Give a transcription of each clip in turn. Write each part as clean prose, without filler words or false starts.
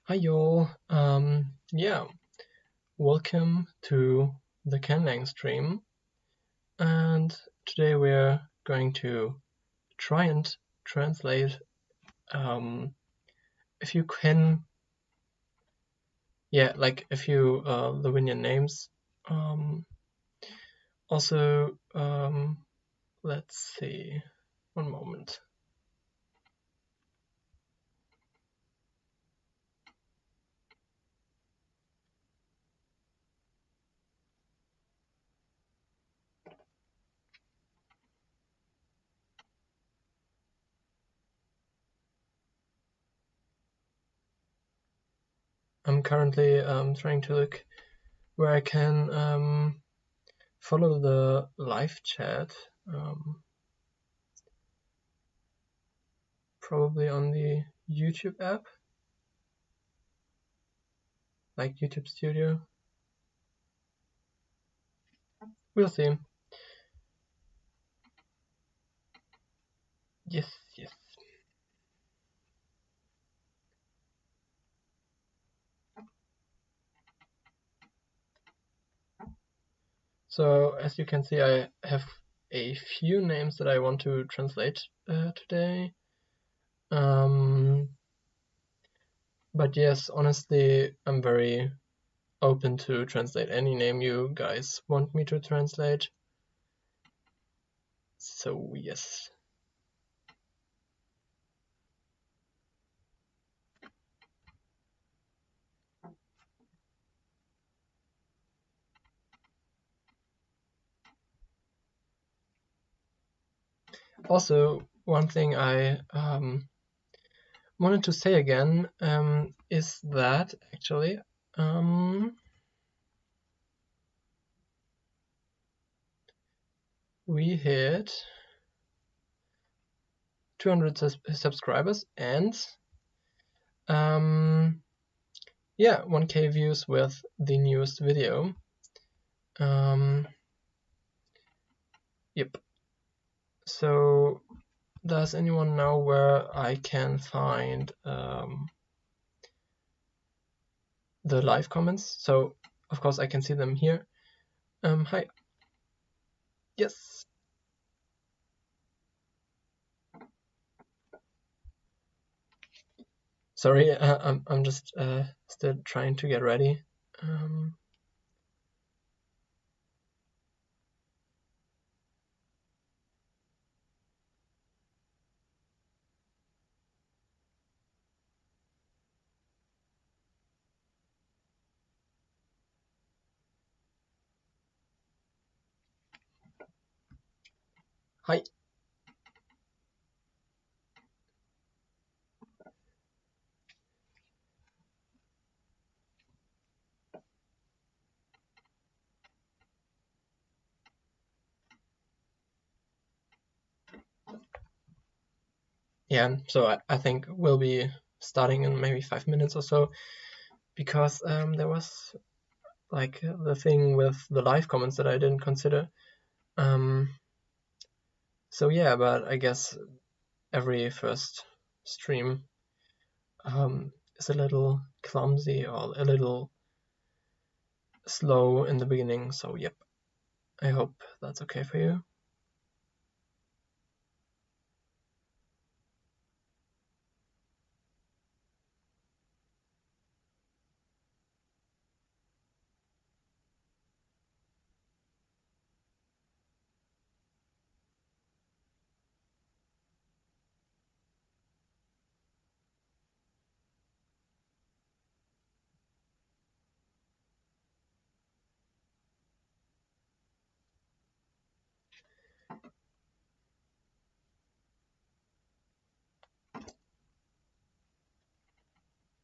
Hi y'all. Yeah, welcome to the Känläng stream. And today we're going to try and translate if you can, like a few Lewinian names. Also, let's see, one moment. I'm currently trying to look where I can follow the live chat. Probably on the YouTube app, like YouTube Studio. We'll see. Yes. So as you can see, I have a few names that I want to translate today. But yes, honestly, I'm very open to translate any name you guys want me to translate. So yes. Also, one thing I wanted to say again is that actually we hit 200 subscribers and yeah, 1K views with the newest video. Yep. So does anyone know where I can find the live comments? So of course I can see them here. Hi. Yes. Sorry, I'm just still trying to get ready. Hi. Yeah, so I think we'll be starting in maybe 5 minutes or so, because there was like the thing with the live comments that I didn't consider. So yeah, but I guess every first stream is a little clumsy or a little slow in the beginning, so yep, I hope that's okay for you.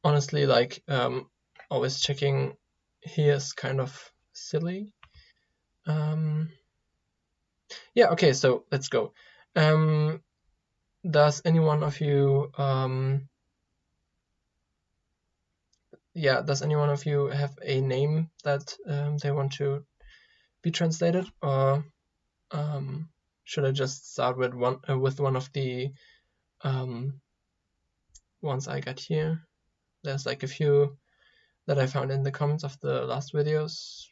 Honestly, like always checking here is kind of silly. Yeah, okay, so let's go. Does any one of you does any one of you have a name that they want to be translated, or should I just start with one of the ones I got here? there's like a few that I found in the comments of the last videos.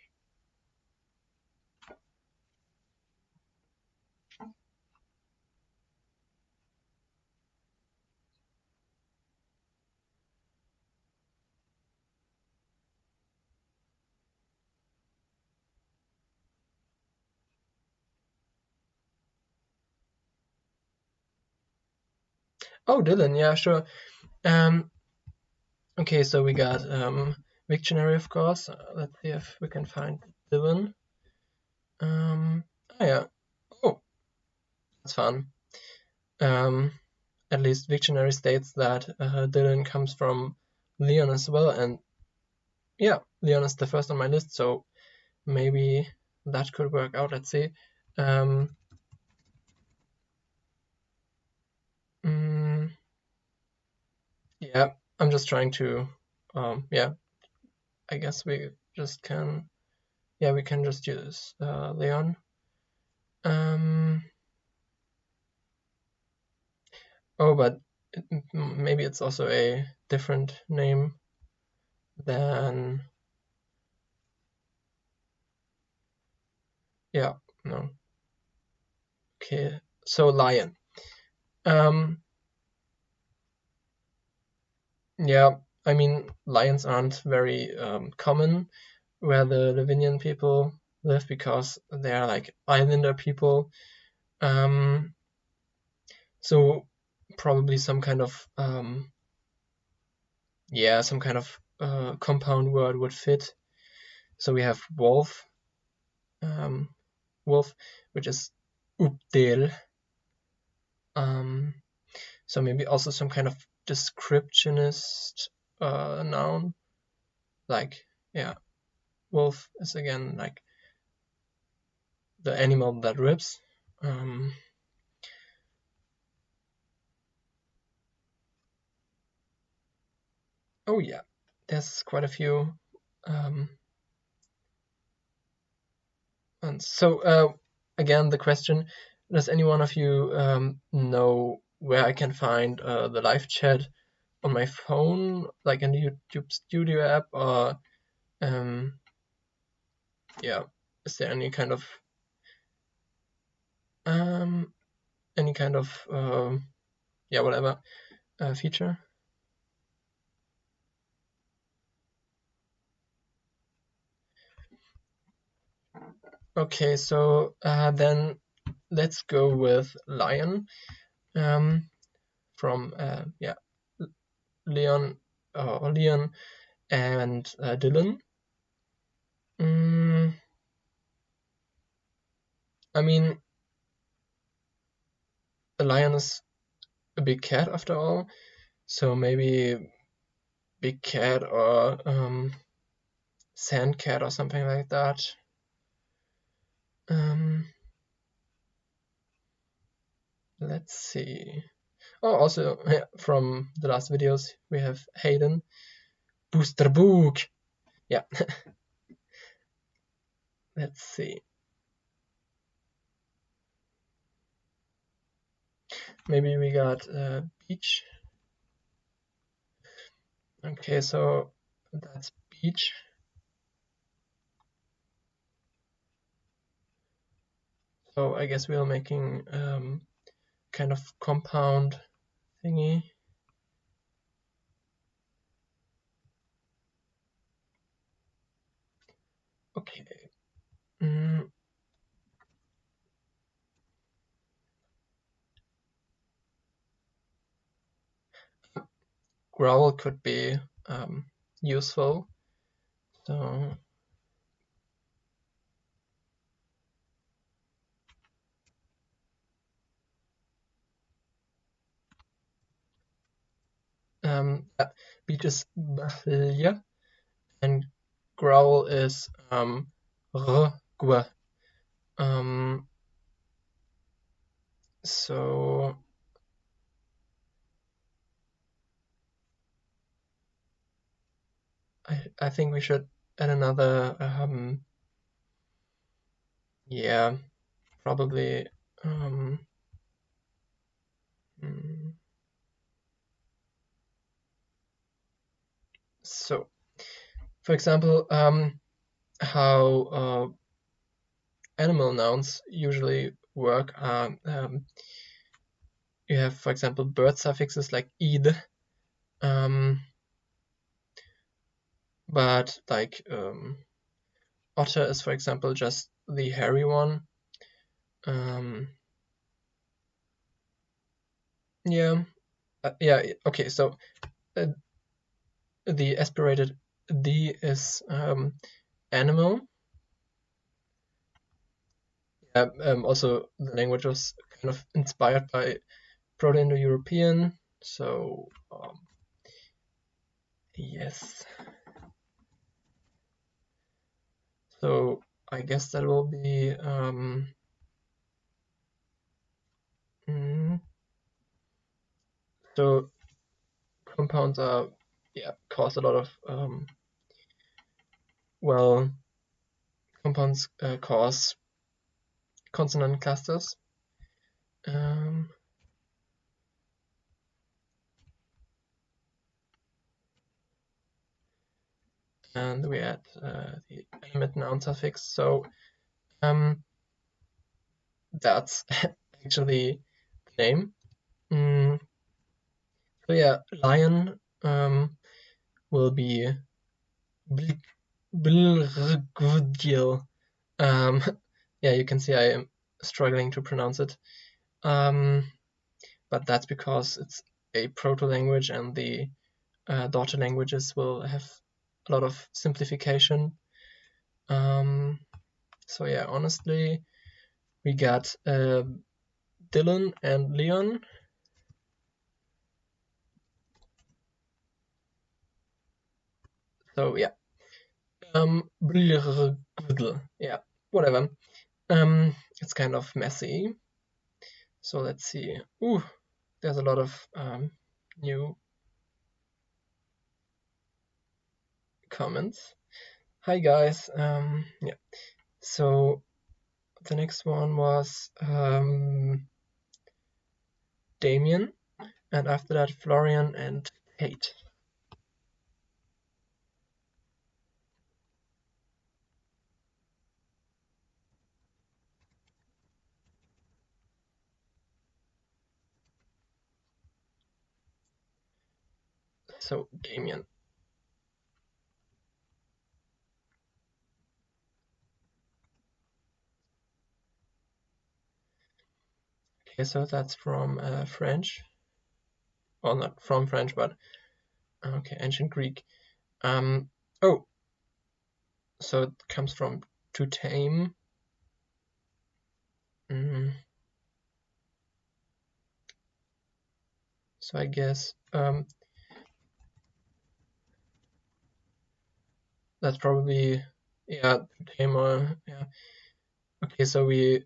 Oh, Dylan, yeah, sure. Okay, so we got Wiktionary, of course. Let's see if we can find Dylan. Oh yeah. Oh, that's fun. At least Wiktionary states that Dylan comes from Leon as well, and yeah, Leon is the first on my list, so maybe that could work out. Let's see. Yeah, I'm just trying to, yeah, I guess we just can, yeah, we can just use Leon. Oh, but maybe it's also a different name than, yeah, no. Okay, so lion. Yeah, I mean, lions aren't very common where the Lewinian people live because they are like islander people. So probably some kind of yeah, some kind of compound word would fit. So we have wolf, wolf, which is uppdel. So maybe also some kind of descriptionist noun, like yeah, wolf is again like the animal that rips. Oh yeah, there's quite a few. And so again, the question: does any one of you know where I can find the live chat on my phone, like in the YouTube Studio app, or yeah, is there any kind of yeah, whatever feature? Okay, so then let's go with lion from yeah, Leon or Leon and Dylan. I mean, a lion is a big cat after all, so maybe big cat or sand cat or something like that. Let's see. Oh, also yeah, from the last videos we have Hayden. Booster book. Yeah. Let's see. Maybe we got beach. Okay, so that's beach. So I guess we are making kind of compound thingy. Okay. Growl could be useful. So beach is yeah, and growl is rgw. So I think we should add another yeah, probably So, for example, how animal nouns usually work are you have, for example, bird suffixes like id, but like otter is, for example, just the hairy one. Yeah, okay, so the aspirated D is animal. Also, the language was kind of inspired by Proto-Indo-European, so yes. So I guess that will be so compounds are cause a lot of compounds cause consonant clusters. And we add the animate noun suffix. So that's actually the name. So yeah, lion will be Bilrgvdil. Yeah, you can see I am struggling to pronounce it. But that's because it's a proto-language and the daughter languages will have a lot of simplification. So yeah, honestly, we got Dylan and Leon. So yeah, yeah, whatever. It's kind of messy. So let's see. Ooh, there's a lot of new comments. Hi guys. Yeah. So the next one was Damien, and after that Florian and Kate. So Damien. Okay, so that's from French. Well, not from French, but okay, ancient Greek. Oh, so it comes from to tame. So I guess that's probably, yeah, to tame or, yeah. Okay, so we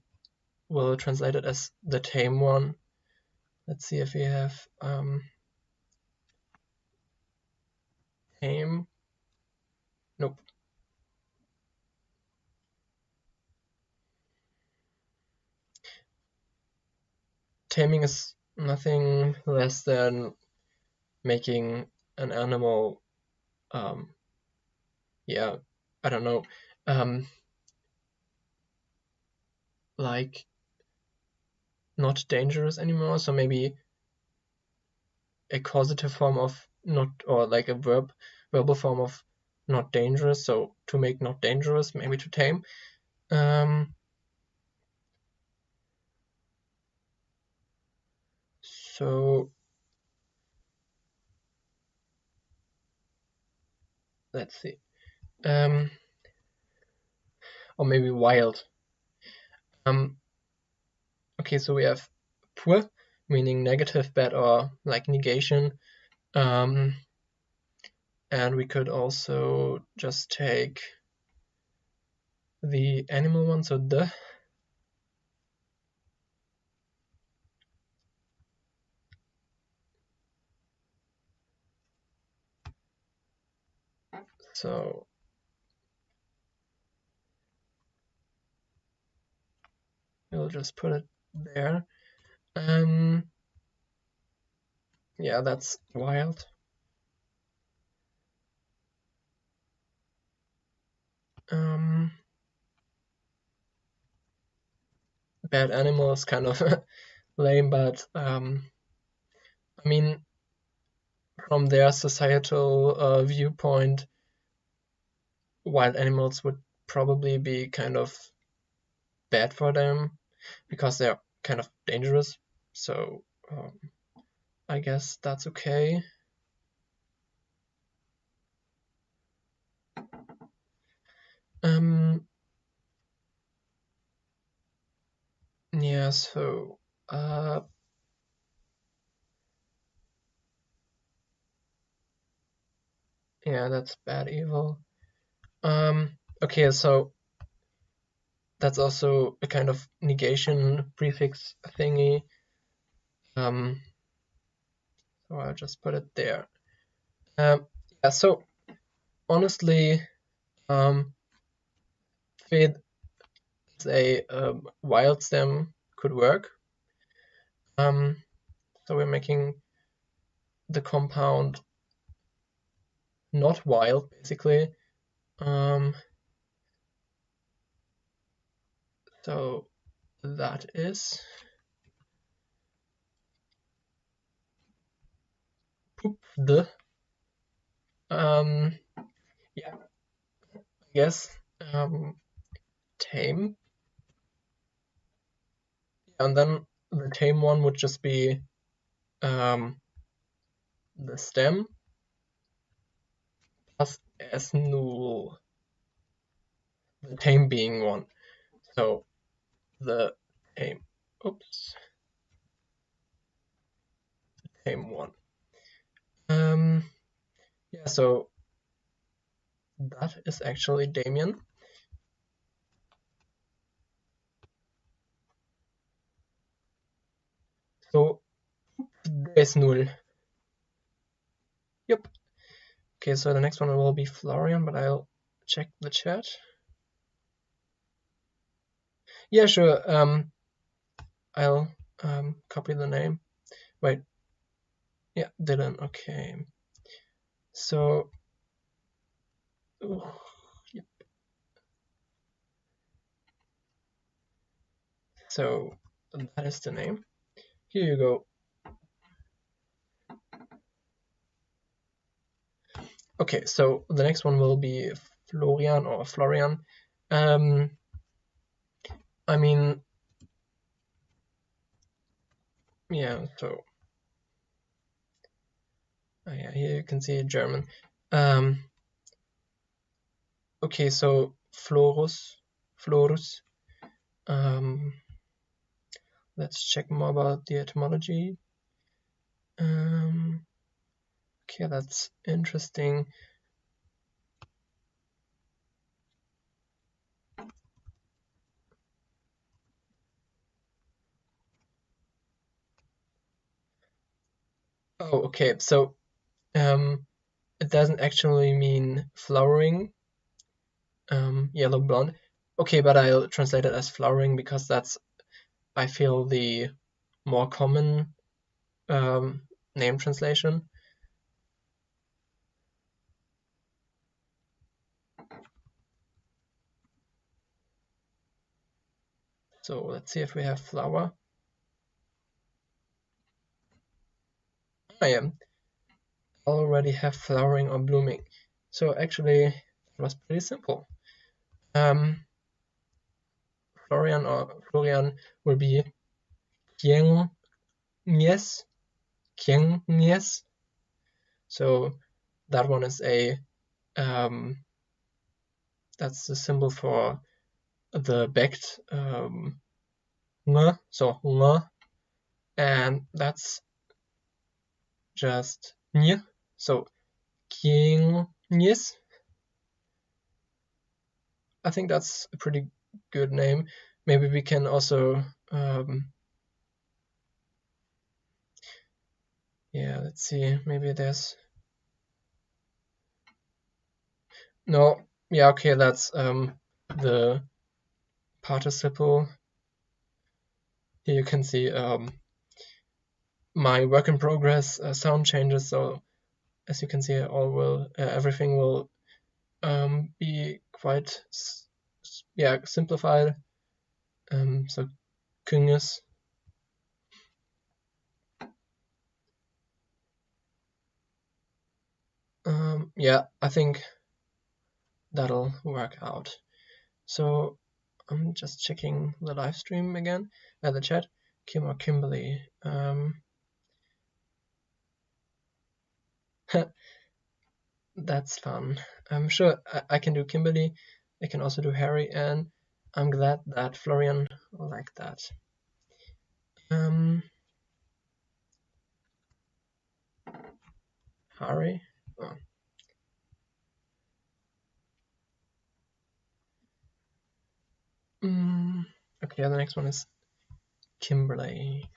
will translate it as the tame one. Let's see if we have tame. Nope. Taming is nothing less than making an animal, yeah, I don't know, like not dangerous anymore. So maybe a causative form of not, or like a verbal form of not dangerous. So to make not dangerous, maybe to tame. So let's see. Or maybe wild. Okay, so we have poor, meaning negative, bad, or like negation. And we could also just take the animal one, so the. So we'll just put it there. Yeah, that's wild. Bad animal is kind of lame, but I mean, from their societal viewpoint, wild animals would probably be kind of bad for them because they're kind of dangerous. So I guess that's okay. Yeah, so yeah, that's bad evil. Okay, so that's also a kind of negation prefix thingy. So I'll just put it there. Yeah, so honestly, fade as a wild stem could work. So we're making the compound not wild, basically. So that is the yeah, I guess tame, and then the tame one would just be the stem plus s null, the tame being one. So the tame, oops, tame one. Yeah, so that is actually Damien. So there's null. Yep. Okay, so the next one will be Florian, but I'll check the chat. Yeah, sure. I'll copy the name. Wait. Yeah, Dylan. Okay. So, yep. So that is the name. Here you go. Okay, so the next one will be Florian or Florian. I mean, yeah, so yeah, here you can see German. Okay, so Florus. Let's check more about the etymology. Okay, that's interesting. Oh, okay, so it doesn't actually mean flowering, yellow blonde. Okay, but I'll translate it as flowering because that's, I feel, the more common name translation. So let's see if we have flower. I am already have flowering or blooming. So actually it was pretty simple. Florian or Florian will be Känläng. So that one is a that's the symbol for the backed ng, so ng, and that's just ny, so Känläng. I think that's a pretty good name. Maybe we can also yeah, let's see, maybe there's no, yeah, okay, that's the participle. Here you can see my work in progress sound changes. So as you can see, everything will be quite simplified. So Künges. Yeah, I think that'll work out. So I'm just checking the live stream again, the chat. Kim or Kimberly. That's fun. I'm sure I can do Kimberly. I can also do Harry, and I'm glad that Florian liked that. Harry. Oh. Okay, the next one is Kimberly.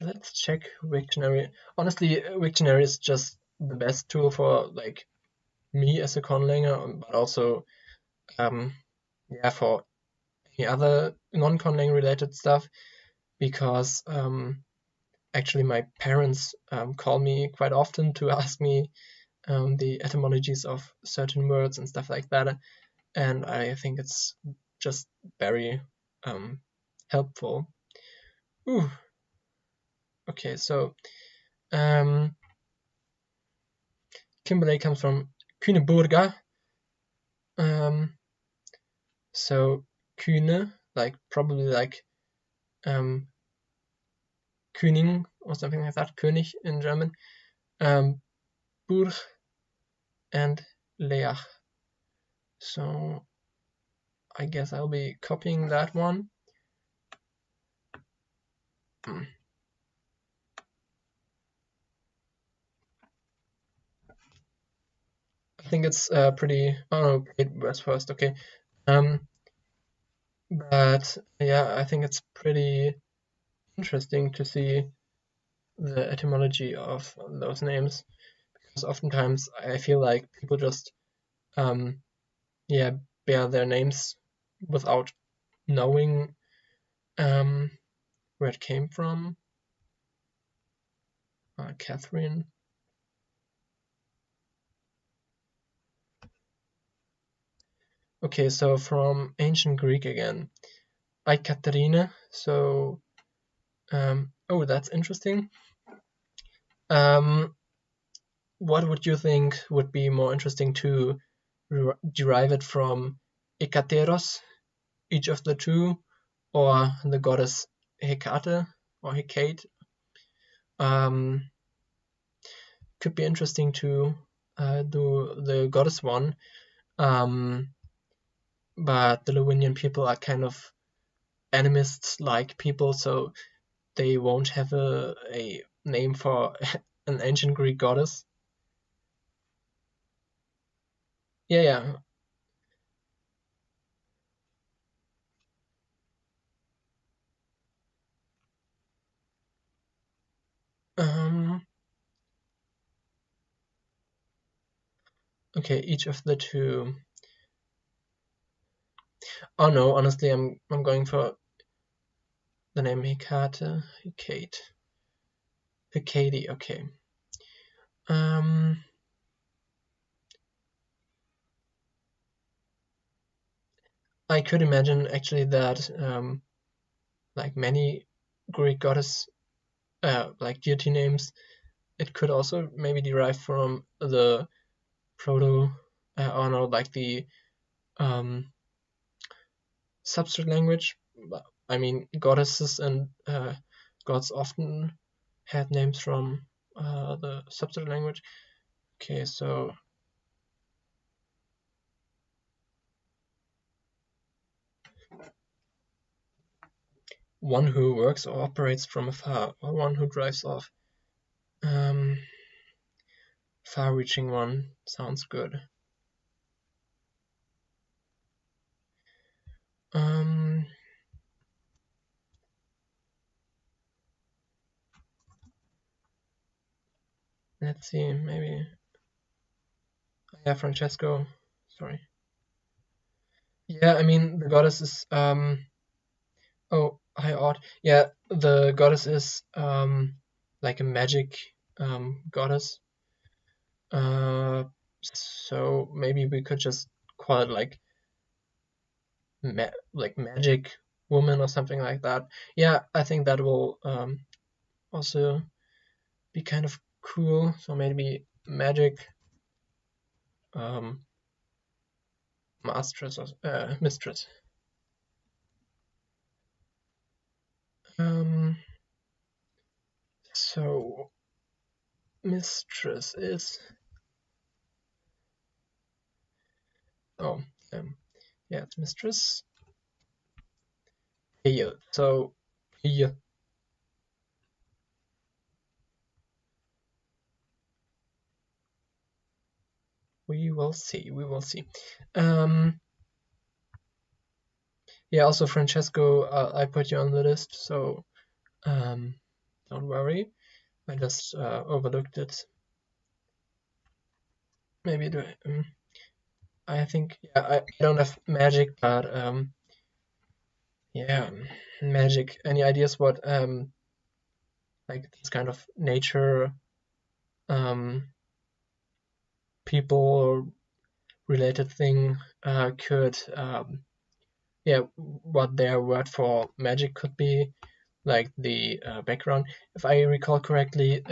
Let's check Wiktionary. Honestly, Wiktionary is just the best tool for like me as a Conlanger, but also for any other non-Conlang related stuff, because actually my parents call me quite often to ask me the etymologies of certain words and stuff like that, and I think it's just very helpful. Ooh. Okay, so Kimberley comes from Kühneburger. So Kühne, like probably like König or something like that, König in German. Burg and Leach. So I guess I'll be copying that one. I think it's pretty. Oh no, it was first. Okay. But yeah, I think it's pretty interesting to see the etymology of those names, because oftentimes I feel like people just bear their names without knowing where it came from. Catherine. Okay, so from ancient Greek again. Ekaterina. So, oh, that's interesting. What would you think would be more interesting to derive it from Ekateros, each of the two, or the goddess Hecate or Hecate? Could be interesting to do the goddess one, but the Lewinian people are kind of animists-like people, so they won't have a name for an ancient Greek goddess. Yeah. Okay, each of the two. Oh no, honestly, I'm going for the name Hecate. Hecate, okay. I could imagine actually that like many Greek goddess like deity names, it could also maybe derive from the proto or no, like the substrate language. I mean, goddesses and gods often had names from the substrate language. Okay, so one who works or operates from afar, or one who drives off. Far-reaching one sounds good. Let's see, maybe. Yeah, Francesco. Sorry. Yeah, I mean the goddess is oh, hi Odd. Yeah, the goddess is like a magic goddess. So maybe we could just call it like magic woman or something like that. Yeah, I think that will also be kind of cool. So maybe magic mistress or mistress. So mistress is yeah, it's mistress. Here, so here. We will see. We will see. Yeah. Also, Francesco, I put you on the list, so don't worry. I just overlooked it. Maybe I think I don't have magic, but yeah, magic. Any ideas what like this kind of nature people related thing could yeah, what their word for magic could be, like the background. If I recall correctly,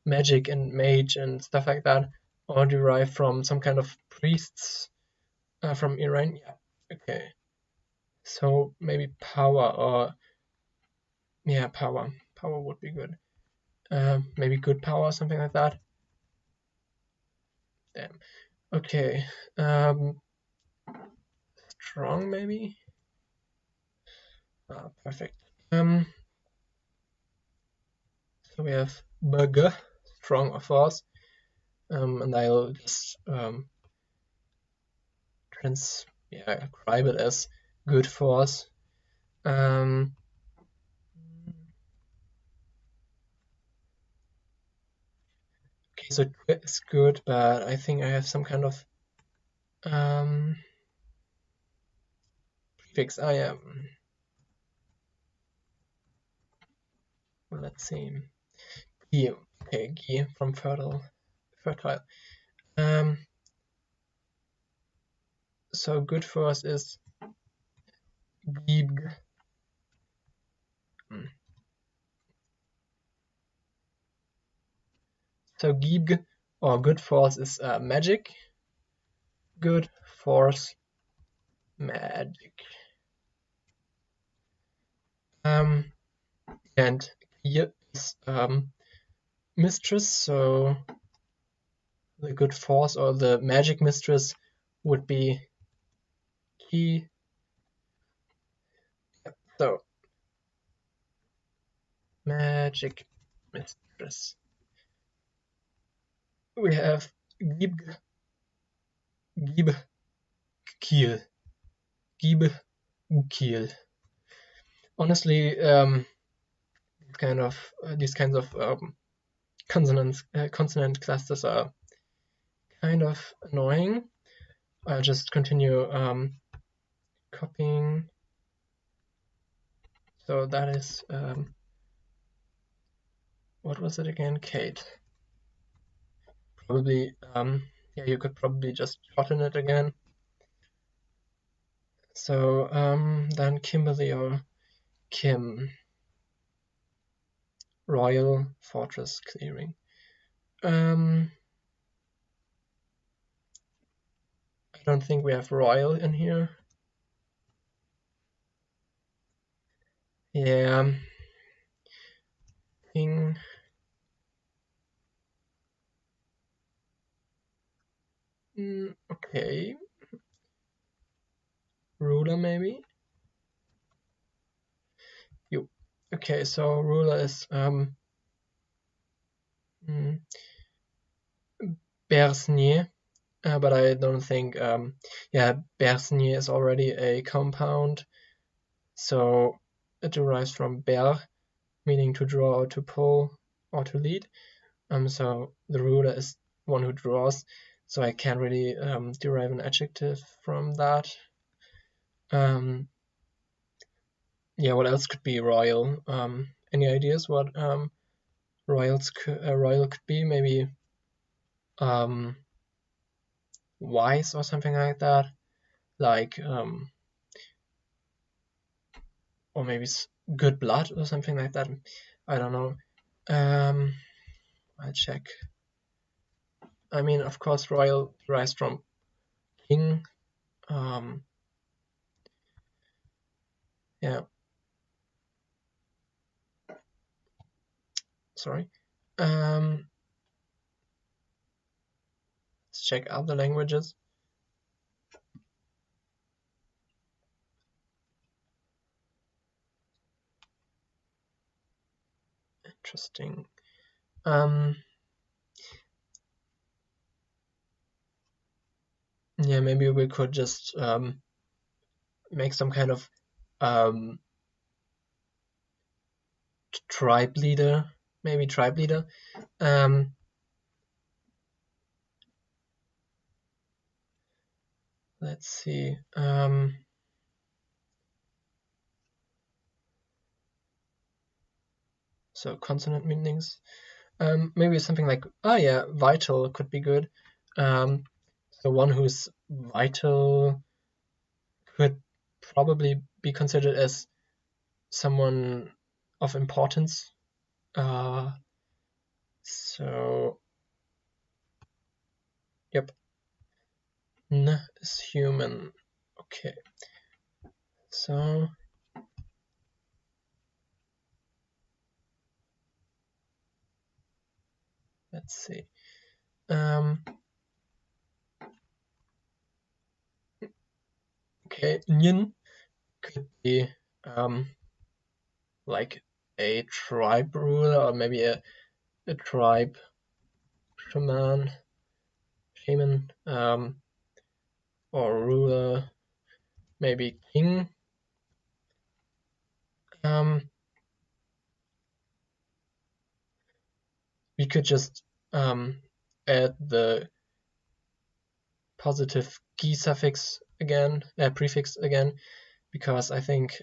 magic and mage and stuff like that all derive from some kind of priests from Iran. Yeah, okay. So maybe power or yeah, power. Power would be good. Maybe good power, something like that. Damn. Okay. Strong maybe. Perfect. So we have burger, strong or force, and I'll just transcribe it as good force. Okay, so it's good, but I think I have some kind of prefix. I am. Let's see. G. Okay, G from fertile. So good force is Gib. So Gib or good force is magic. Good force magic. And here is mistress, so the good force or the magic mistress would be key. So magic mistress. We have Gib Kiel. Gib Kiel. Honestly, these kinds of consonant clusters are kind of annoying. I'll just continue copying. So that is what was it again? Kate. Probably yeah, you could probably just shorten it again. So then Kimberly or Kim. Royal Fortress Clearing. I don't think we have royal in here. Yeah. King. Okay. Ruler maybe. You. Okay, so ruler is Bersnier, but I don't think yeah, Bersnier is already a compound, so it derives from ber, meaning to draw or to pull or to lead. So the ruler is one who draws, so I can't really derive an adjective from that. Yeah, what else could be royal? Any ideas what royal could be? Maybe wise or something like that, like or maybe good blood or something like that. I don't know. I'll check. I mean, of course, royal derives from king. Yeah. Sorry. Let's check other languages. Interesting. Yeah, maybe we could just make some kind of tribe leader, maybe tribe leader. Let's see. So consonant meanings. Maybe something like, oh yeah, vital could be good. So one who's vital could probably be considered as someone of importance. So, yep. N is human. Okay. So, let's see. Okay, Nyin could be like a tribe ruler, or maybe a tribe shaman, or ruler, maybe king. We could just add the positive "gi" suffix again, prefix again, because I think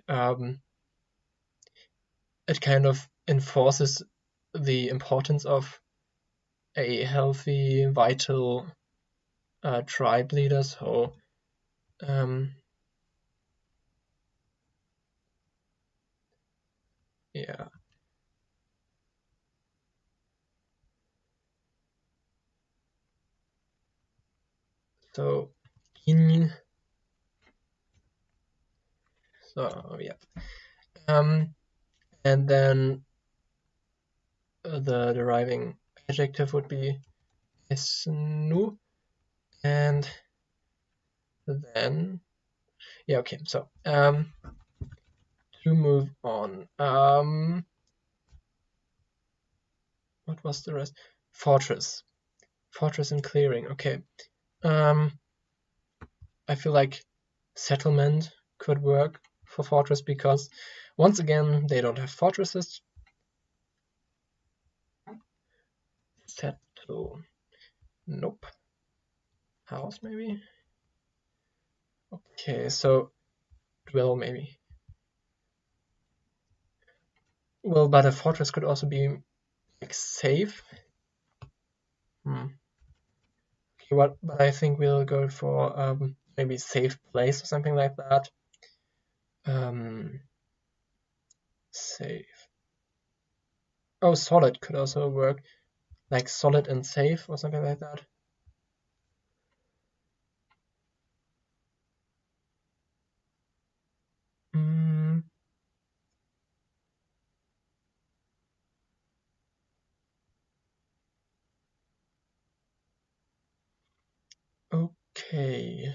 it kind of enforces the importance of a healthy, vital tribe leader. So yeah. So kin. So yeah. And then the deriving adjective would be esnu, and then yeah, okay. So to move on, what was the rest? Fortress and clearing. Okay. I feel like settlement could work for fortress, because once again they don't have fortresses. Settle. Nope. House maybe. Okay, so dwell maybe. Well, but a fortress could also be like safe. Okay, but I think we'll go for maybe safe place or something like that. Safe. Oh, solid could also work, like solid and safe or something like that. Okay,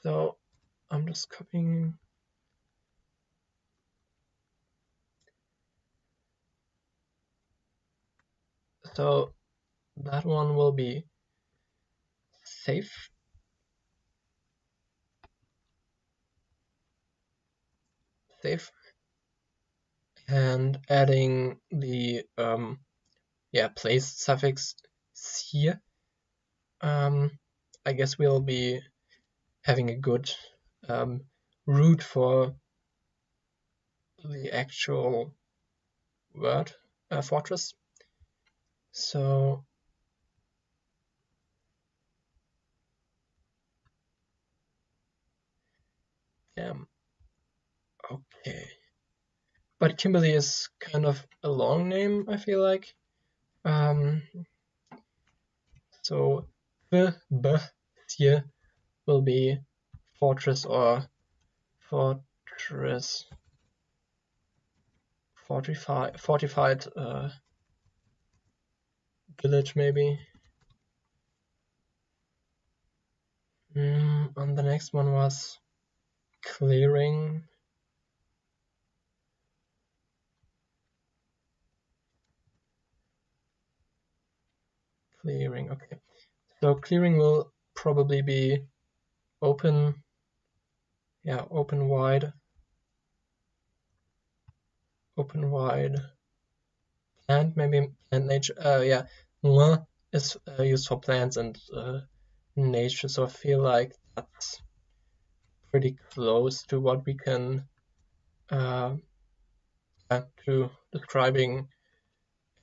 so I'm just copying. So that one will be safe. Safe. And adding the place suffix here. I guess we'll be having a good root for the actual word fortress. So Okay. But Kimberly is kind of a long name, I feel like. So will be fortress or fortress, fortified village maybe. And the next one was clearing. Clearing, okay. So clearing will probably be open, yeah, open wide, plant, maybe plant nature, yeah, is used for plants and nature, so I feel like that's pretty close to what we can to describing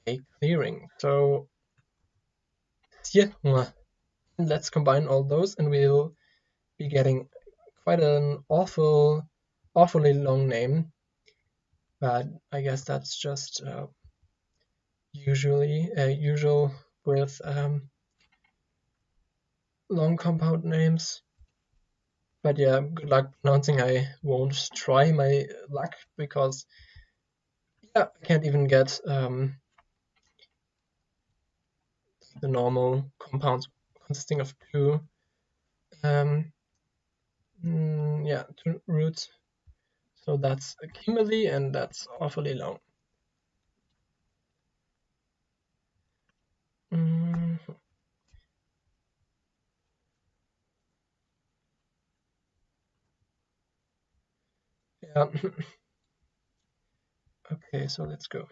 a clearing. So yeah, let's combine all those and we'll be getting quite an awfully long name, but I guess that's just usual with long compound names. But yeah, good luck pronouncing. I won't try my luck because yeah, I can't even get the normal compounds consisting of two two roots. So that's a Kimberly, and that's awfully long. Yeah. Okay, so let's go.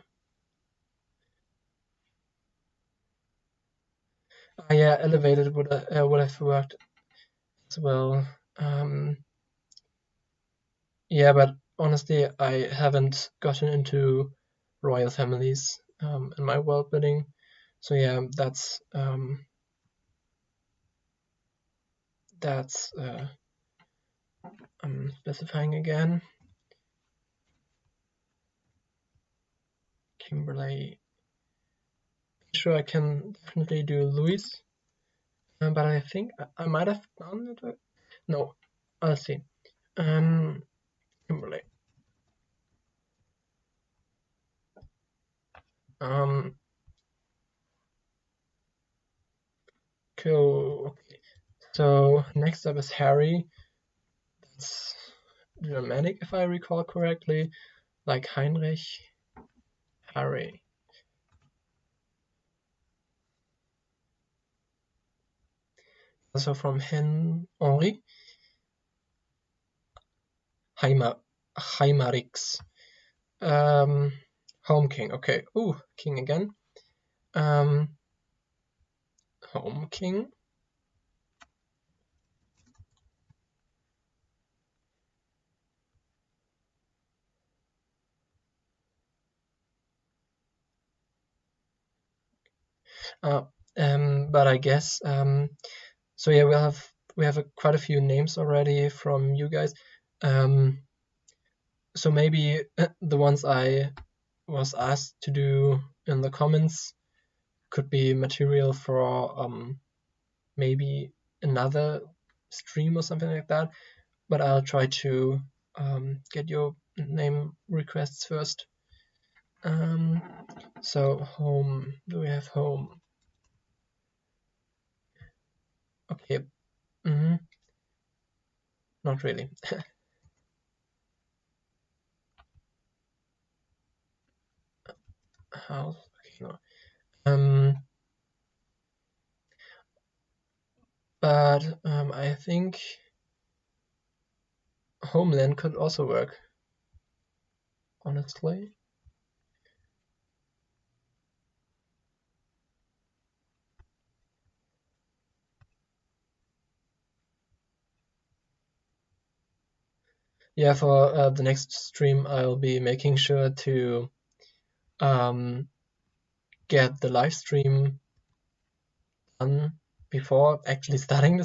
Yeah, elevated would have worked as well. Yeah, but honestly, I haven't gotten into royal families in my world building, so yeah, that's I'm specifying again. Kimberly. Sure, I can definitely do Louis, but I think I might have done it. No, I'll see. Kimberly. Cool. Okay. So next up is Harry. That's Germanic, if I recall correctly, like Heinrich. Harry. Also from Henri. Heimarix. Home king. Okay. Ooh, king again. Home king. But I guess so. Yeah, we have quite a few names already from you guys. So maybe the ones I was asked to do in the comments could be material for maybe another stream or something like that. But I'll try to get your name requests first. So home. Do we have home? Okay. Not really. House. Okay, no. But I think homeland could also work. Honestly. Yeah, for the next stream, I'll be making sure to get the live stream done before actually starting the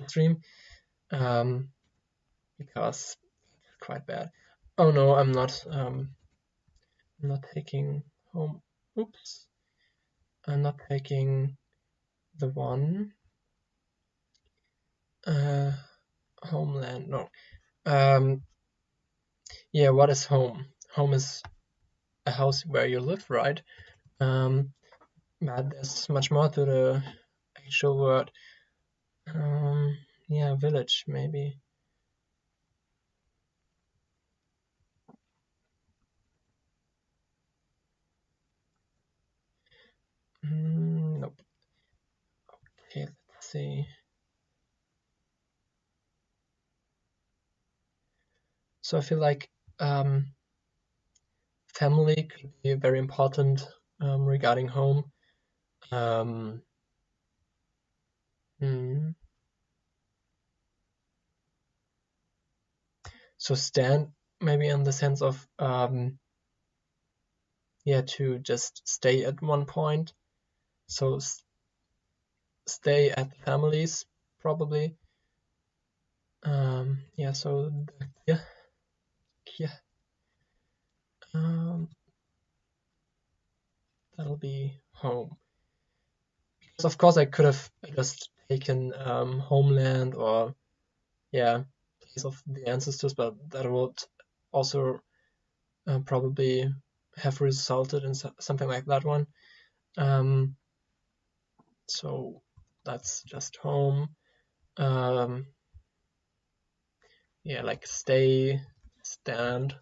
stream. because it's quite bad. Oh no, I'm not taking home. Oops. I'm not taking the one. Homeland, no. Yeah, what is home? Home is a house where you live, right? But there's much more to the actual word. Yeah, village, maybe. Nope. Okay, let's see. So I feel like family could be very important regarding home. Um, hmm. So stand maybe in the sense of yeah, to just stay at one point. So stay at families probably. Yeah, so yeah, yeah. That'll be home. Because of course I could have just taken homeland or yeah, place of the ancestors, but that would also probably have resulted in something like that one. So that's just home. Yeah, like stay, stand,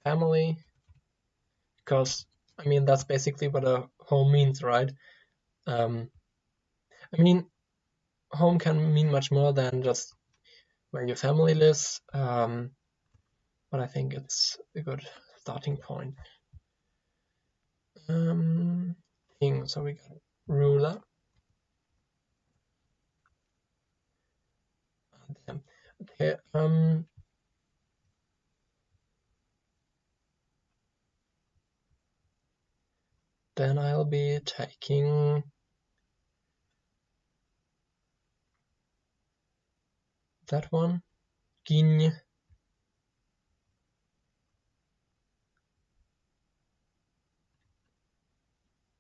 family, because I mean that's basically what a home means, right? I mean, home can mean much more than just where your family lives, but I think it's a good starting point. So we got ruler. Damn. Okay. Then I'll be taking that one. Gin.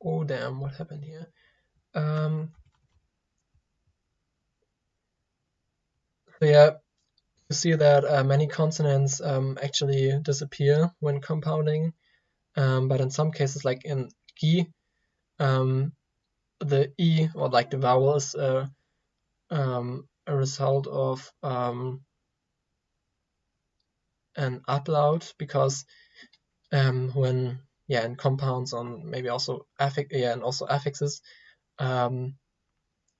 Oh damn! What happened here? So yeah, you see that many consonants actually disappear when compounding, but in some cases, like in gi, the e or like the vowel is a result of an upload because when in compounds on maybe also and also affixes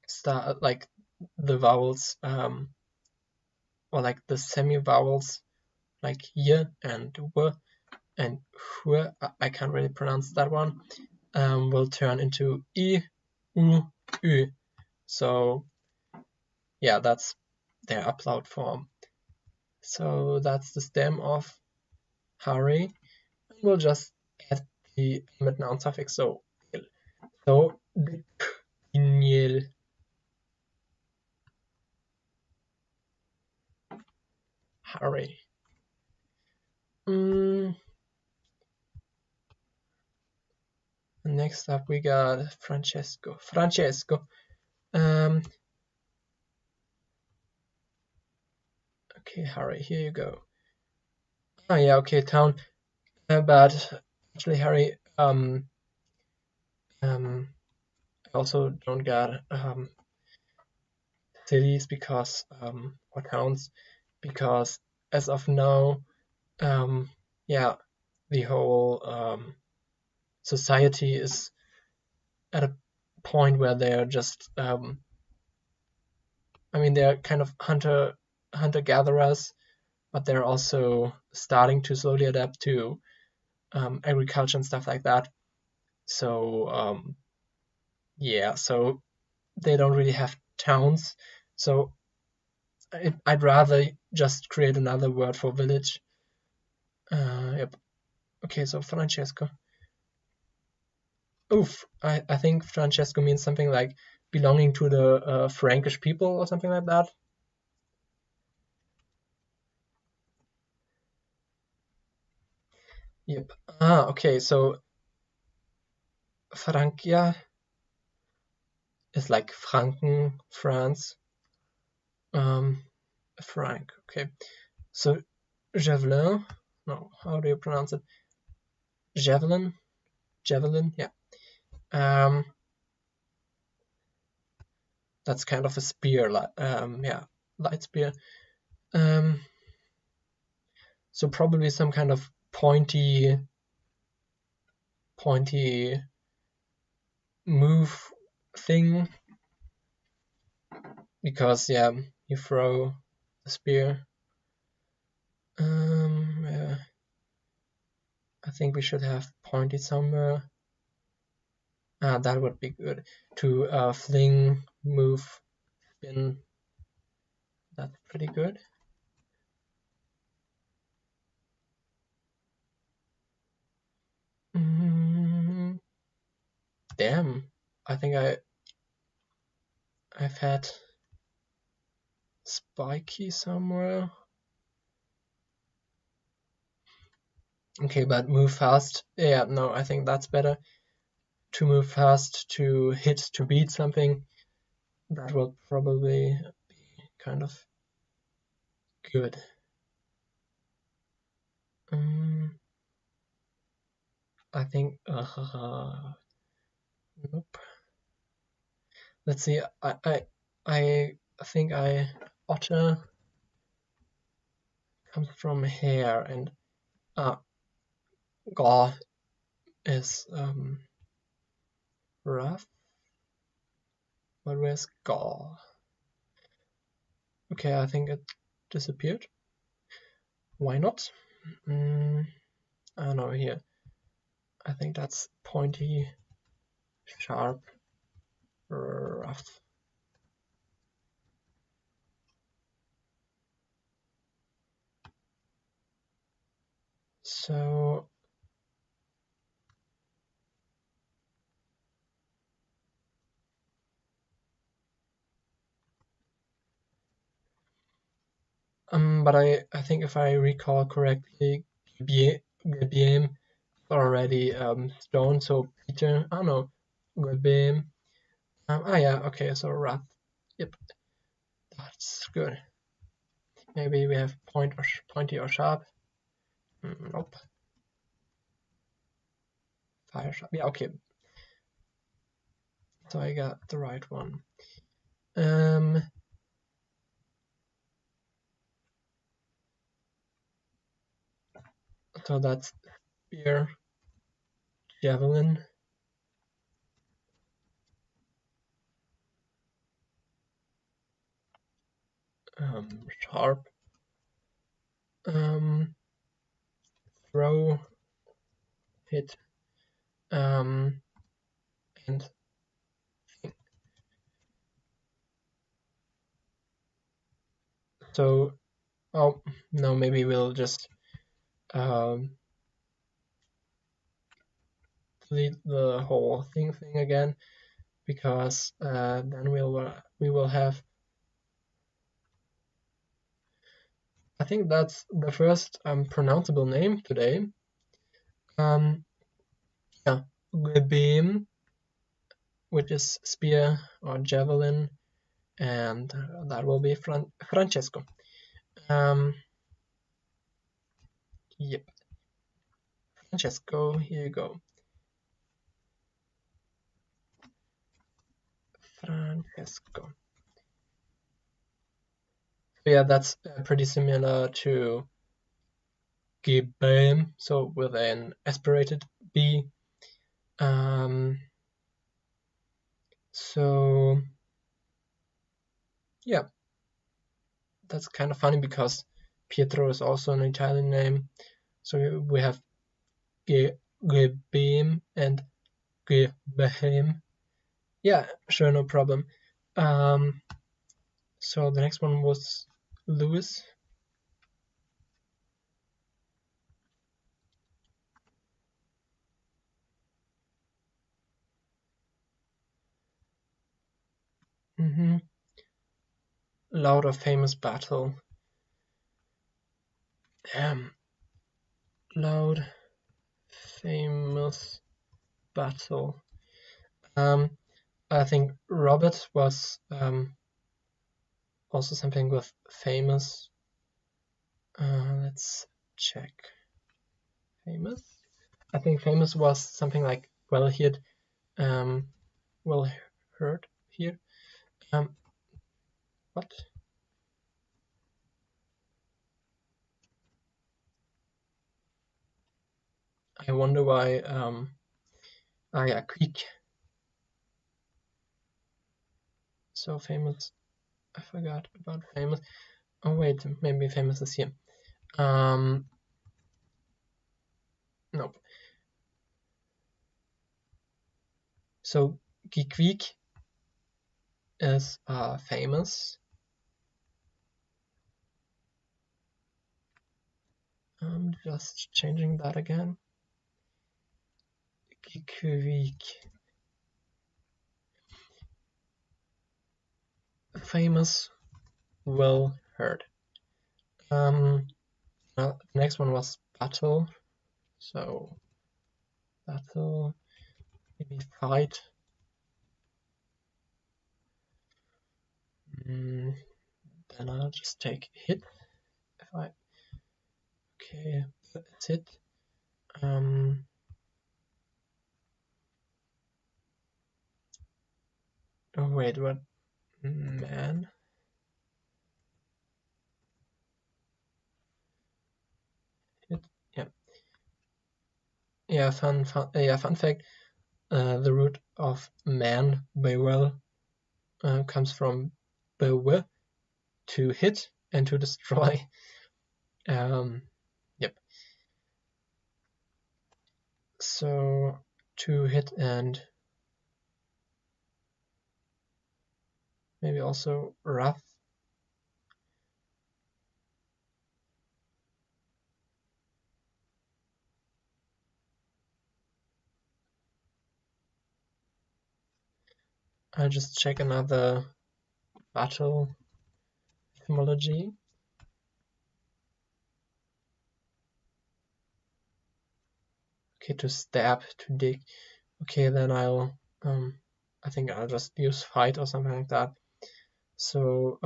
start like the vowels or like the semi-vowels like y and w and hu, I can't really pronounce that one, will turn into I, U, Ü. So yeah, that's their upload form. So that's the stem of Harry. And we'll just add the mid noun suffix, so the Daniel. Harry. Next up we got Francesco. Okay, Harry, here you go. Oh yeah, okay, town. But actually, Harry, I also don't got cities because or towns because as of now, yeah, the whole society is at a point where they're just I mean they're kind of hunter gatherers, but they're also starting to slowly adapt to agriculture and stuff like that. So yeah, so they don't really have towns. So I'd rather just create another word for village. Yep. Okay, so Francesco. Oof, I think Francesco means something like belonging to the Frankish people or something like that. Yep. Ah, okay, so Francia is like Franken, France. Frank, okay. So Javelin, no, how do you pronounce it? Javelin? Javelin, yeah. That's kind of a spear, yeah, light spear. So probably some kind of pointy move thing, because yeah, you throw the spear. Yeah. I think we should have pointed somewhere. That would be good. To fling, move, spin. That's pretty good. Damn, I think I've had spiky somewhere. Okay, but move fast. Yeah, no, I think that's better. To move fast, to hit, to beat something. That will probably be kind of good. I think. Nope. Let's see. I think otter comes from hair, and gaw is rough. But where's gaw? Okay, I think it disappeared. Why not? I don't know here. I think that's pointy, sharp, rough. So but I think if I recall correctly, Gebiem already stone, so Peter, I don't know, Gebiem. Yeah, okay, so rough. Yep, that's good. Maybe we have pointy or sharp. Nope. Fire sharp. Yeah, okay. So I got the right one. So that's spear, javelin, sharp, throw, hit, and so, oh no, maybe we'll just delete the whole thing again, because then we will have. I think that's the first pronounceable name today. Yeah, beam, which is spear or javelin, and that will be Francesco. Yep, Francesco. Here you go. Francesco. Yeah, that's pretty similar to Gebem, so with an aspirated B. So yeah, that's kind of funny because Pietro is also an Italian name. So we have Gebem and Gebem. Yeah, sure, no problem. So the next one was Lewis. Loud or famous battle. Loud. famous battle. I think Robert was also something with famous. Let's check. Famous. I think famous was something like well heard, well heard here. What? I wonder why. Yeah, quick. So famous. I forgot about famous. Oh wait, maybe famous is here. Nope. So Geekweek is famous. I'm just changing that again. Geekweek. Famous, well heard. The next one was battle. So battle, maybe fight. Then I'll just take hit. If I okay, that's it. Oh wait, what? Man. Hit. Yeah. Yeah. Fun fact. The root of man, bewell, comes from bewe, to hit and to destroy. Yep. So to hit and maybe also rough. I'll just check another battle etymology. Okay, to stab, to dig. Okay, then I'll I think I'll just use fight or something like that. So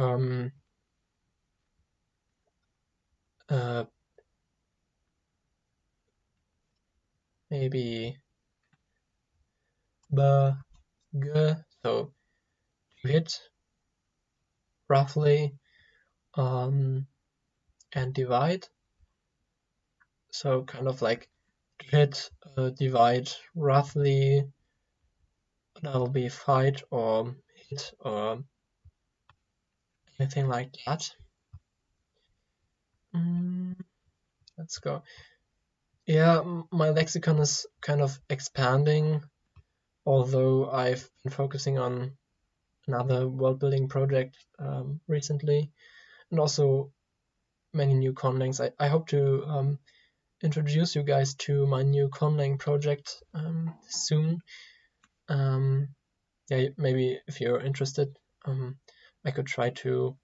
maybe g, so to hit roughly, and divide. So kind of like to hit, divide roughly. That'll be fight or hit or anything like that. Let's go. Yeah, my lexicon is kind of expanding, although I've been focusing on another world building project recently, and also many new Conlangs. I hope to introduce you guys to my new Conlang project soon. Yeah, maybe if you're interested, I could try to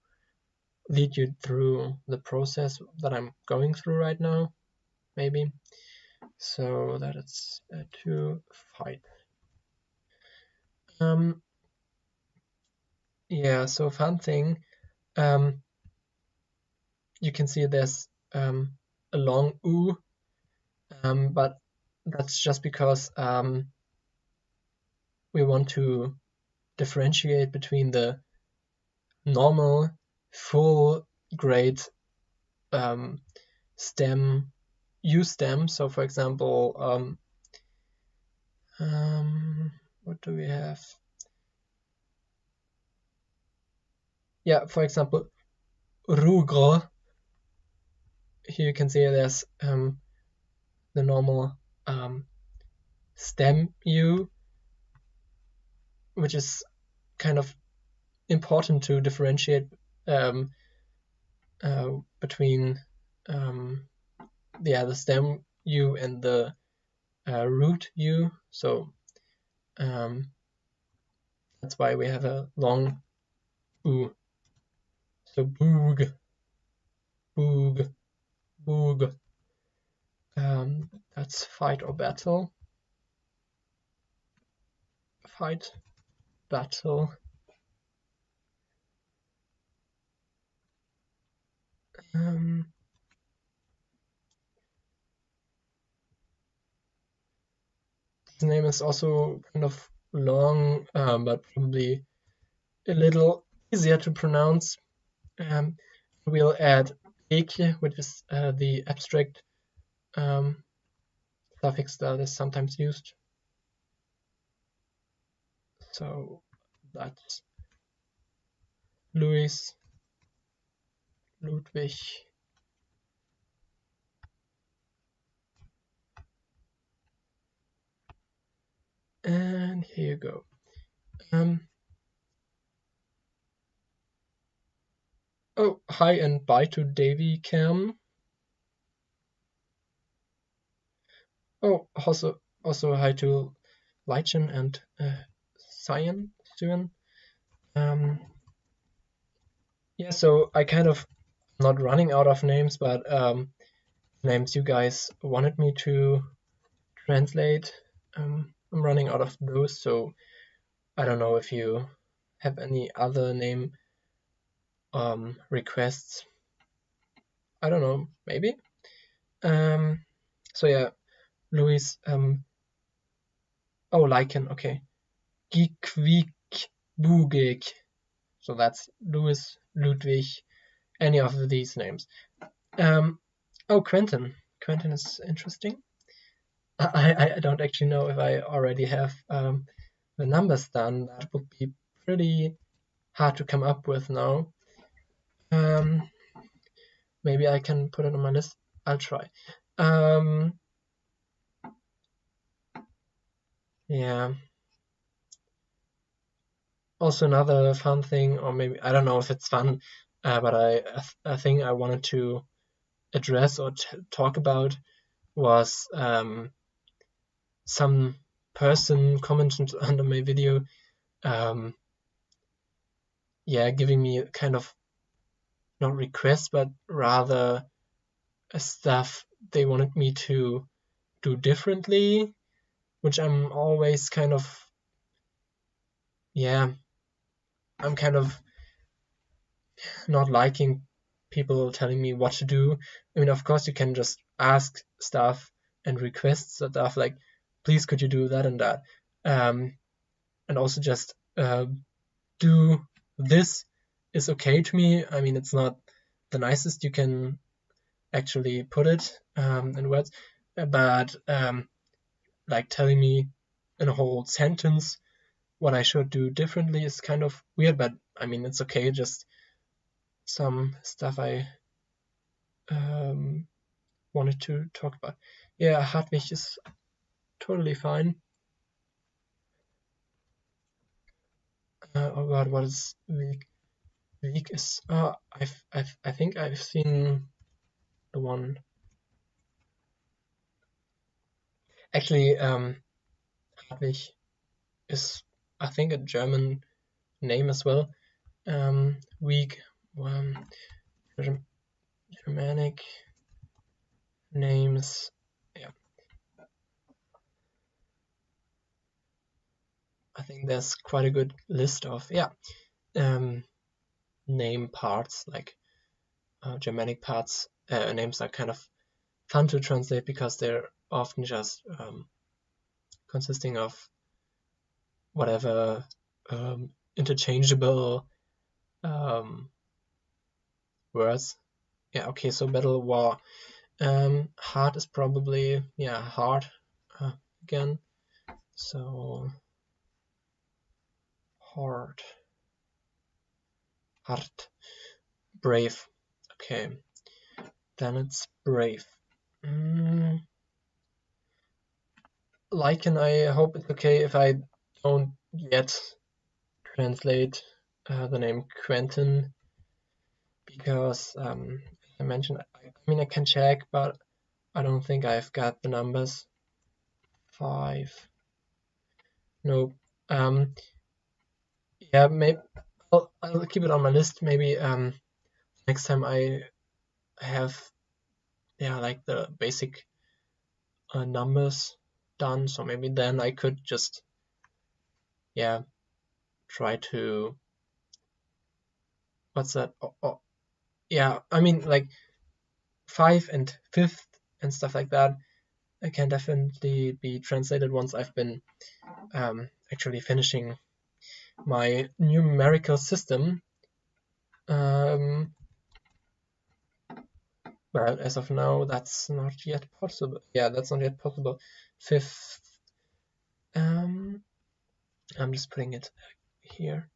lead you through the process that I'm going through right now, maybe, so that it's to fight. Yeah, so fun thing, you can see there's a long U, but that's just because we want to differentiate between the normal full grade stem, U stem. So for example, what do we have? Yeah, for example, rugro. Here you can see there's the normal stem U, which is kind of important to differentiate between the stem U and the root U. So that's why we have a long U. So boog, boog, boog. That's fight or battle. Fight, battle. His name is also kind of long, but probably a little easier to pronounce. We'll add eke, which is the abstract suffix that is sometimes used. So that's Louis, Ludwig, and here you go. Oh, hi and bye to Davy Cam. Oh, also hi to Leichen and Cyan. Yeah, so I kind of not running out of names, but names you guys wanted me to translate. I'm running out of those, so I don't know if you have any other name requests. I don't know, maybe. So yeah, Louis. Oh, Lichen. Okay. Gikwik Bugik. So that's Louis, Ludwig, any of these names. Oh, Quentin. Quentin is interesting. I don't actually know if I already have the numbers done. That would be pretty hard to come up with now. Maybe I can put it on my list. I'll try. Yeah. Also another fun thing, or maybe I don't know if it's fun, but a thing I wanted to address or talk about was some person commented under my video, yeah, giving me kind of not request, but rather stuff they wanted me to do differently, which I'm always kind of, yeah, I'm kind of not liking people telling me what to do. I mean, of course, you can just ask stuff and request stuff like, please, could you do that and that? And also just do this is okay to me. I mean, it's not the nicest you can actually put it in words, but like telling me in a whole sentence what I should do differently is kind of weird, but I mean, it's okay. Just some stuff I wanted to talk about. Yeah, Hartwig is totally fine. Oh god, what is weak? Weak is I think I've seen the one. Actually, Hartwig is I think a German name as well. Weak, Germanic names. Yeah, I think there's quite a good list of name parts like Germanic parts. Names are kind of fun to translate because they're often just consisting of whatever interchangeable words. Yeah, okay, so battle, war. Hard is probably, yeah, hard again. So hard, brave. Okay, then it's brave. Lichen, I hope it's okay if I don't yet translate the name Quentin because, as I mentioned, I mean, I can check, but I don't think I've got the numbers. 5. No. Yeah, maybe I'll keep it on my list. Maybe next time I have, yeah, like the basic numbers done, so maybe then I could just try to, what's that? Yeah, I mean, like 5 and 5th and stuff like that, it can definitely be translated once I've been actually finishing my numerical system. But as of now, that's not yet possible. Yeah, that's not yet possible. 5th. I'm just putting it here.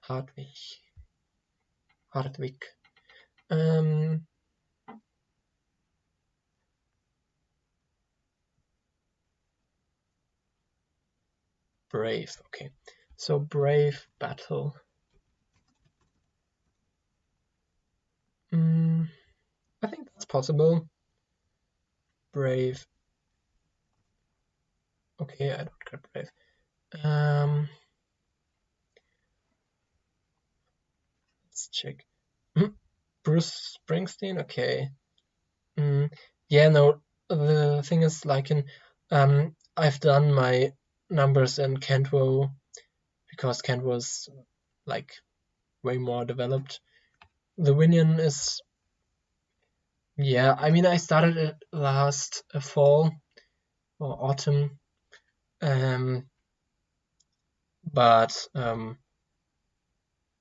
Hartwig. Brave. Okay, so brave battle. I think that's possible. Brave. Okay, I don't get brave. Let's check. Bruce Springsteen. Okay. Yeah, no. The thing is, like I've done my numbers in Cantwo because Cantwo is like way more developed. Lewinian is, yeah. I mean, I started it last fall or autumn, but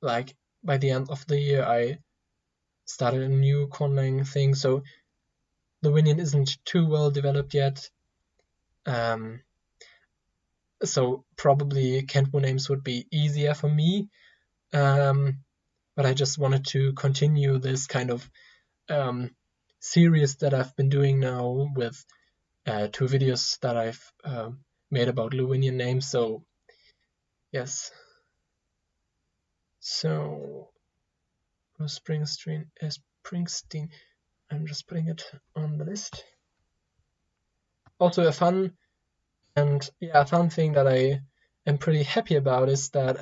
like by the end of the year, I started a new Conlang thing, so Lewinian isn't too well developed yet. So probably Cantwo names would be easier for me. But I just wanted to continue this kind of series that I've been doing now with 2 videos that I've made about Lewinian names. So yes. So Springsteen. I'm just putting it on the list. Also, a fun thing that I am pretty happy about is that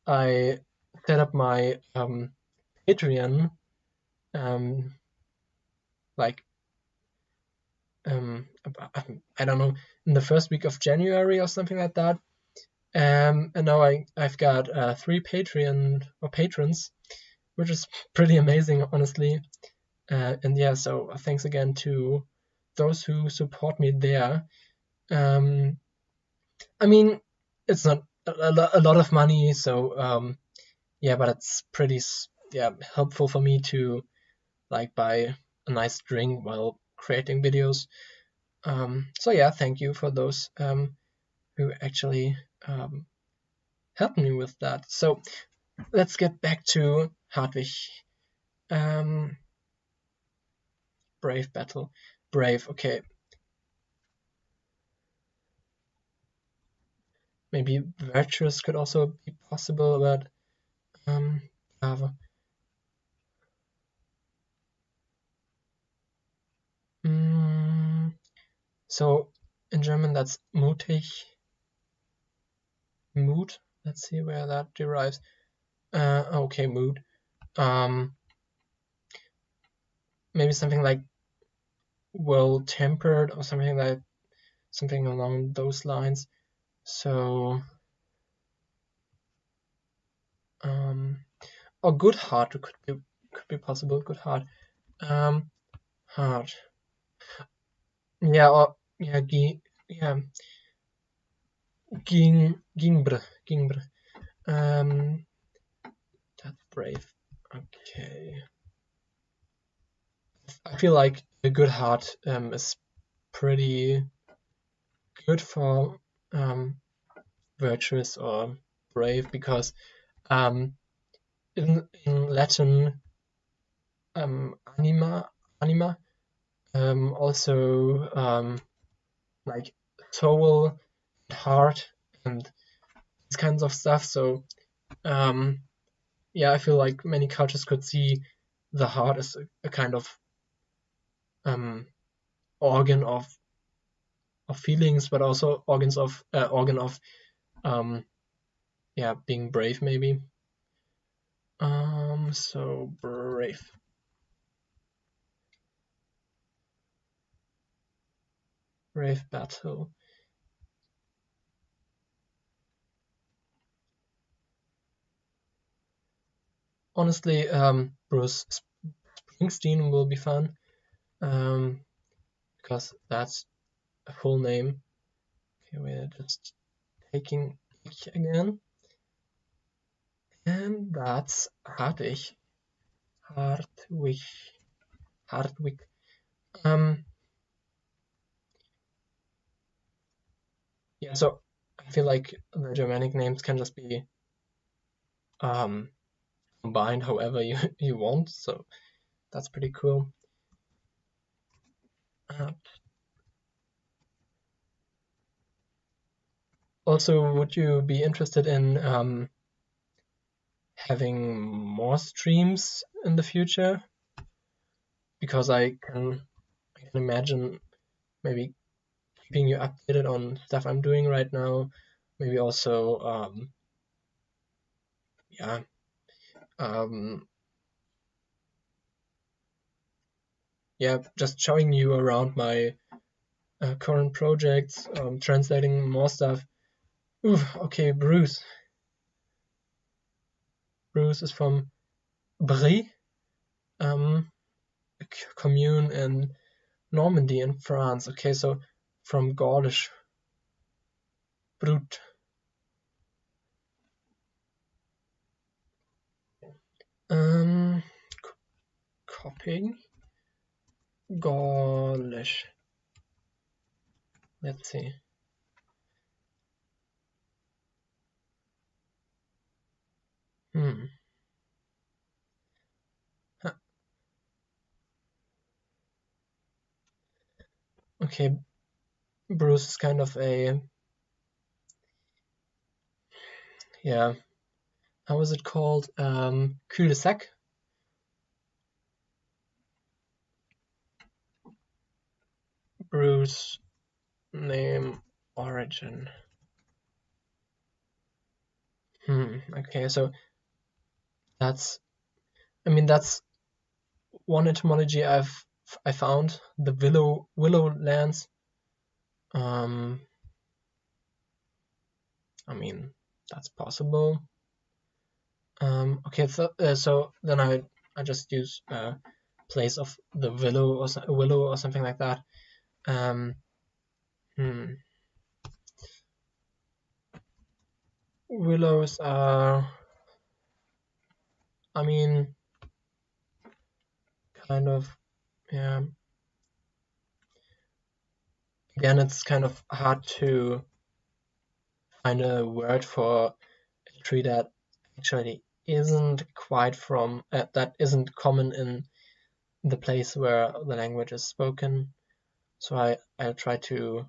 I set up my Patreon like I don't know, in the first week of January or something like that. And now I've got 3 Patreon or patrons, which is pretty amazing, honestly. And yeah, so thanks again to those who support me there. I mean, it's not a lot of money, so yeah, but it's pretty helpful for me to like buy a nice drink while creating videos. So yeah, thank you for those who actually helped me with that. So let's get back to Hartwig. Brave battle. Brave, okay. Maybe virtuous could also be possible, but so in German that's mutig. Mood. Let's see where that derives. Okay, mood. Maybe something like well-tempered or something along those lines. So, or good heart could be possible. Good heart. Heart. Yeah, or yeah, Gingbre. That's brave. Okay. I feel like a good heart is pretty good for virtuous or brave, because in Latin anima also like soul, heart, and these kinds of stuff. So yeah, I feel like many cultures could see the heart as a kind of organ of feelings, but also organ of yeah, being brave maybe. So brave. Rave battle. Honestly, Bruce Springsteen will be fun, because that's a full name. Okay, we're just taking ich again, and that's Hartwig. Hartwig. Yeah, so I feel like the Germanic names can just be combined however you want, so that's pretty cool. Also, would you be interested in having more streams in the future? Because I can imagine maybe keeping you updated on stuff I'm doing right now. Maybe also, yeah, yeah, just showing you around my current projects, translating more stuff. Ooh, okay, Bruce. Bruce is from Brie, a commune in Normandy in France. Okay, so from Gaulish. Brut. Copying. Gaulish. Let's see. Huh. Okay, Bruce is kind of a, yeah, how is it called? Cul-de-sac. Bruce name origin. Okay, so that's, I mean, that's one etymology I found, the willow lands. I mean, that's possible. Okay, so then I just use place of the willow or something like that. Willows are, I mean, kind of, yeah. Again, it's kind of hard to find a word for a tree that actually isn't quite from that isn't common in the place where the language is spoken. So I try to,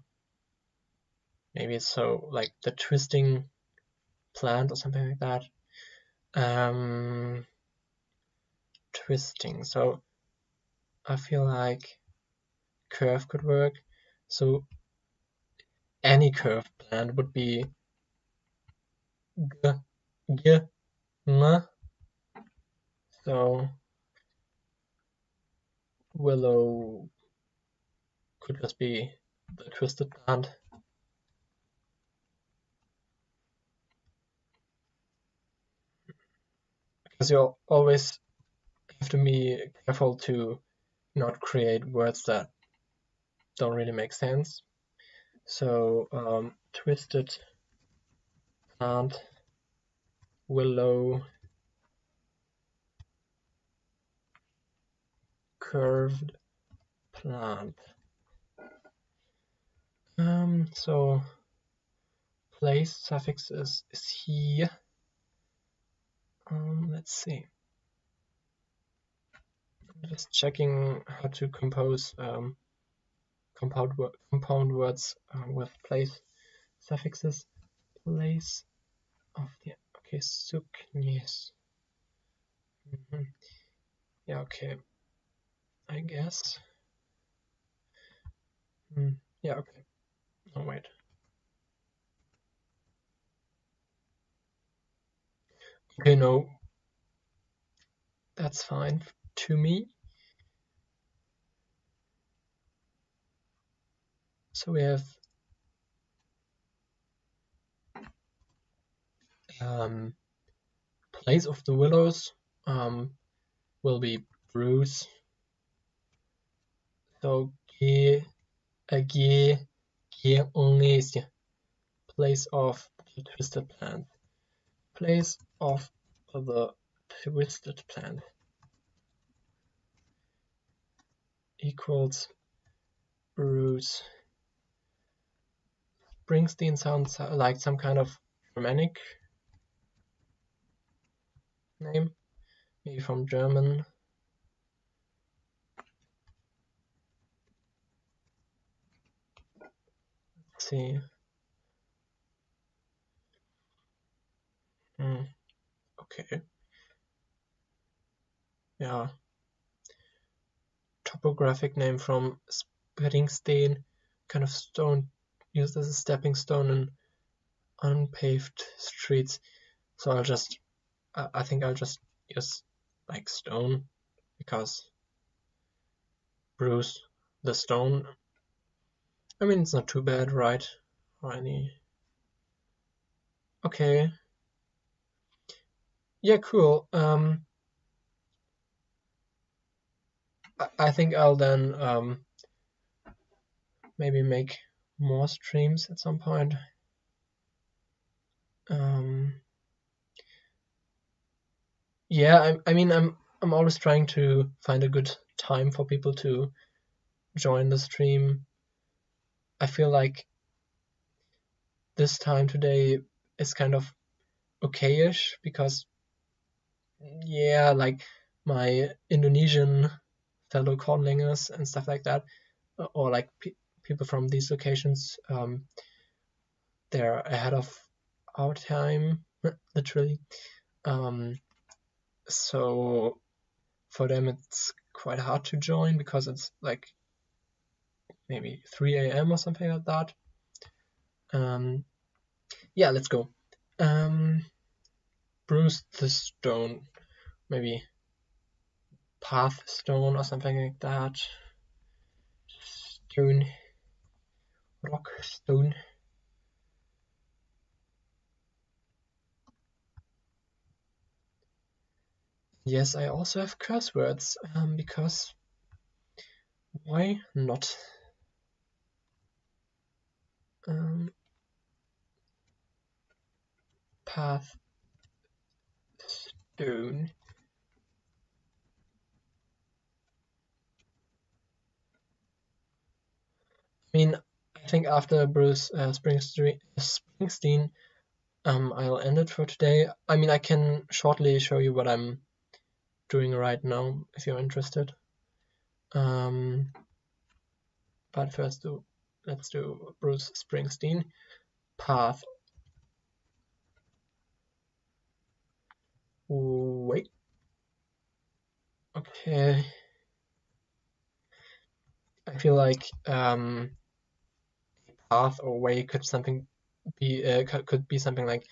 maybe it's so like the twisting plant or something like that. Twisting. So I feel like curve could work. So any curved plant would be g, n. So willow could just be the twisted plant. Because you always have to be careful to not create words that don't really make sense. So twisted plant, willow, curved plant. So place suffix is here. Let's see. I'm just checking how to compose compound words with place suffixes. Place of the, okay, suknies. Yeah, okay, I guess. Yeah, okay. Oh, wait. Okay, no, that's fine to me. So we have place of the willows will be Bruce. So G only is the place of the twisted plant. Place of the twisted plant equals Bruce. Springsteen sounds like some kind of Germanic name, maybe from German. Let's see. Okay. Yeah. Topographic name from Springsteen, kind of stone used as a stepping stone in unpaved streets. So I think I'll just use like stone, because Bruce the stone, I mean, it's not too bad, right? Or any. Okay. Yeah, cool. I think I'll then maybe make more streams at some point. Yeah, I mean, I'm always trying to find a good time for people to join the stream. I feel like this time today is kind of okay-ish, because yeah, like my Indonesian fellow Conlangers and stuff like that, or like people from these locations, they're ahead of our time, literally. So for them it's quite hard to join, because it's like maybe 3 a.m. or something like that. Yeah, let's go. Bruce the stone, maybe path stone or something like that. Stone, rock stone. Yes, I also have curse words, because why not? Path stone. I mean, I think after Bruce Springsteen, I'll end it for today. I mean, I can shortly show you what I'm doing right now if you're interested. But first, let's do Bruce Springsteen. Path. Wait. Okay. I feel like path or way could be something like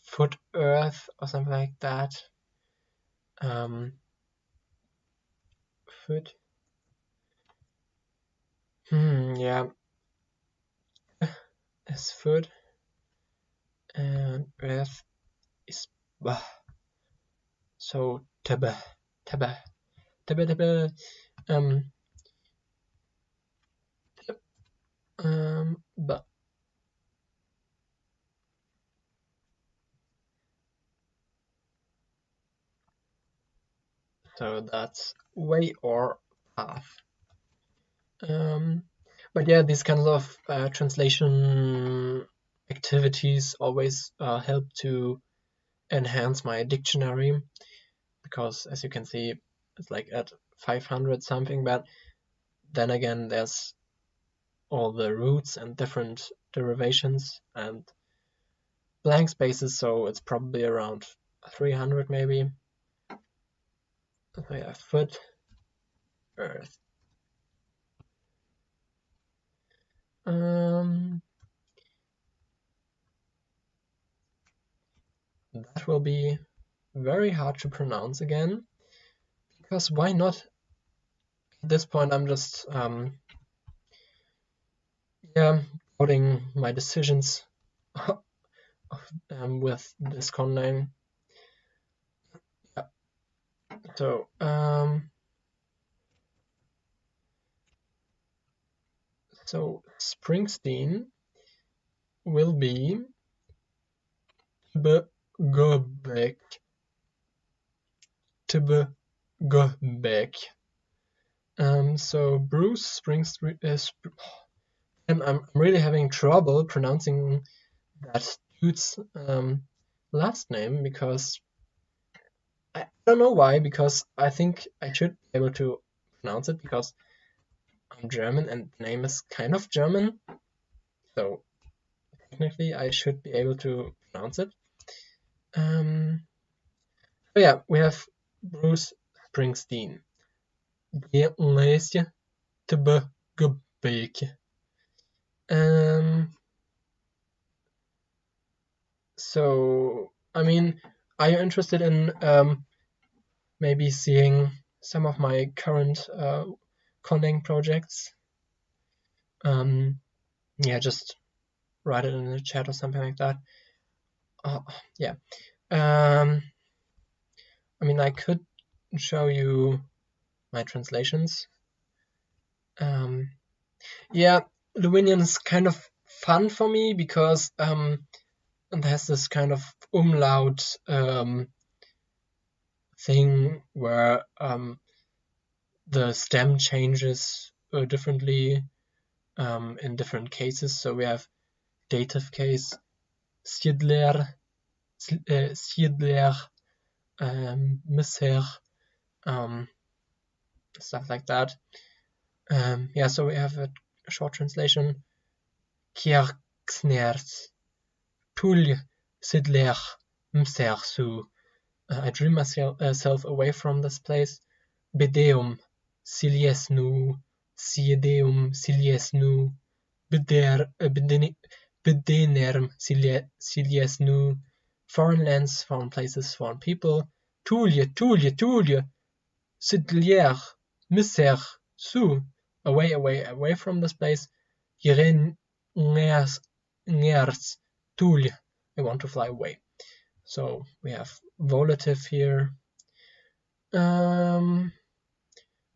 foot earth or something like that. Foot. Yeah. Is foot, and earth is bah. So tebe. But so that's way or path. But yeah, these kinds of translation activities always help to enhance my dictionary, because as you can see, it's like at 500 something, but then again, there's all the roots and different derivations and blank spaces, so it's probably around 300 maybe. So yeah, foot, earth. That will be very hard to pronounce again, because why not? At this point, I'm just yeah, doubting my decisions with this Conlang. Yeah. So Springsteen will be go back to go back. So Bruce Springsteen is. I'm really having trouble pronouncing that dude's last name because I don't know why, because I think I should be able to pronounce it because I'm German and the name is kind of German, so technically I should be able to pronounce it. But yeah, we have Bruce Springsteen. So, I mean, are you interested in maybe seeing some of my current Conlang projects? Yeah, just write it in the chat or something like that. Yeah. I mean, I could show you my translations. Yeah, Lewinian is kind of fun for me because it has this kind of umlaut thing where the stem changes differently in different cases. So we have dative case, Siedler, Misser, stuff like that. Yeah, so we have a short translation. Kierksners, Tulj, Sidler, Msersu. I dream myself away from this place. Bedeum, Siliesnu, Siedeum, Siliesnu, Bedenerm, Siliesnu, foreign lands, foreign places, foreign people. Tulje, Sidlier, Misser, Su, away from this place. Jiren, Ngers, Tulje, I want to fly away. So we have volative here. Then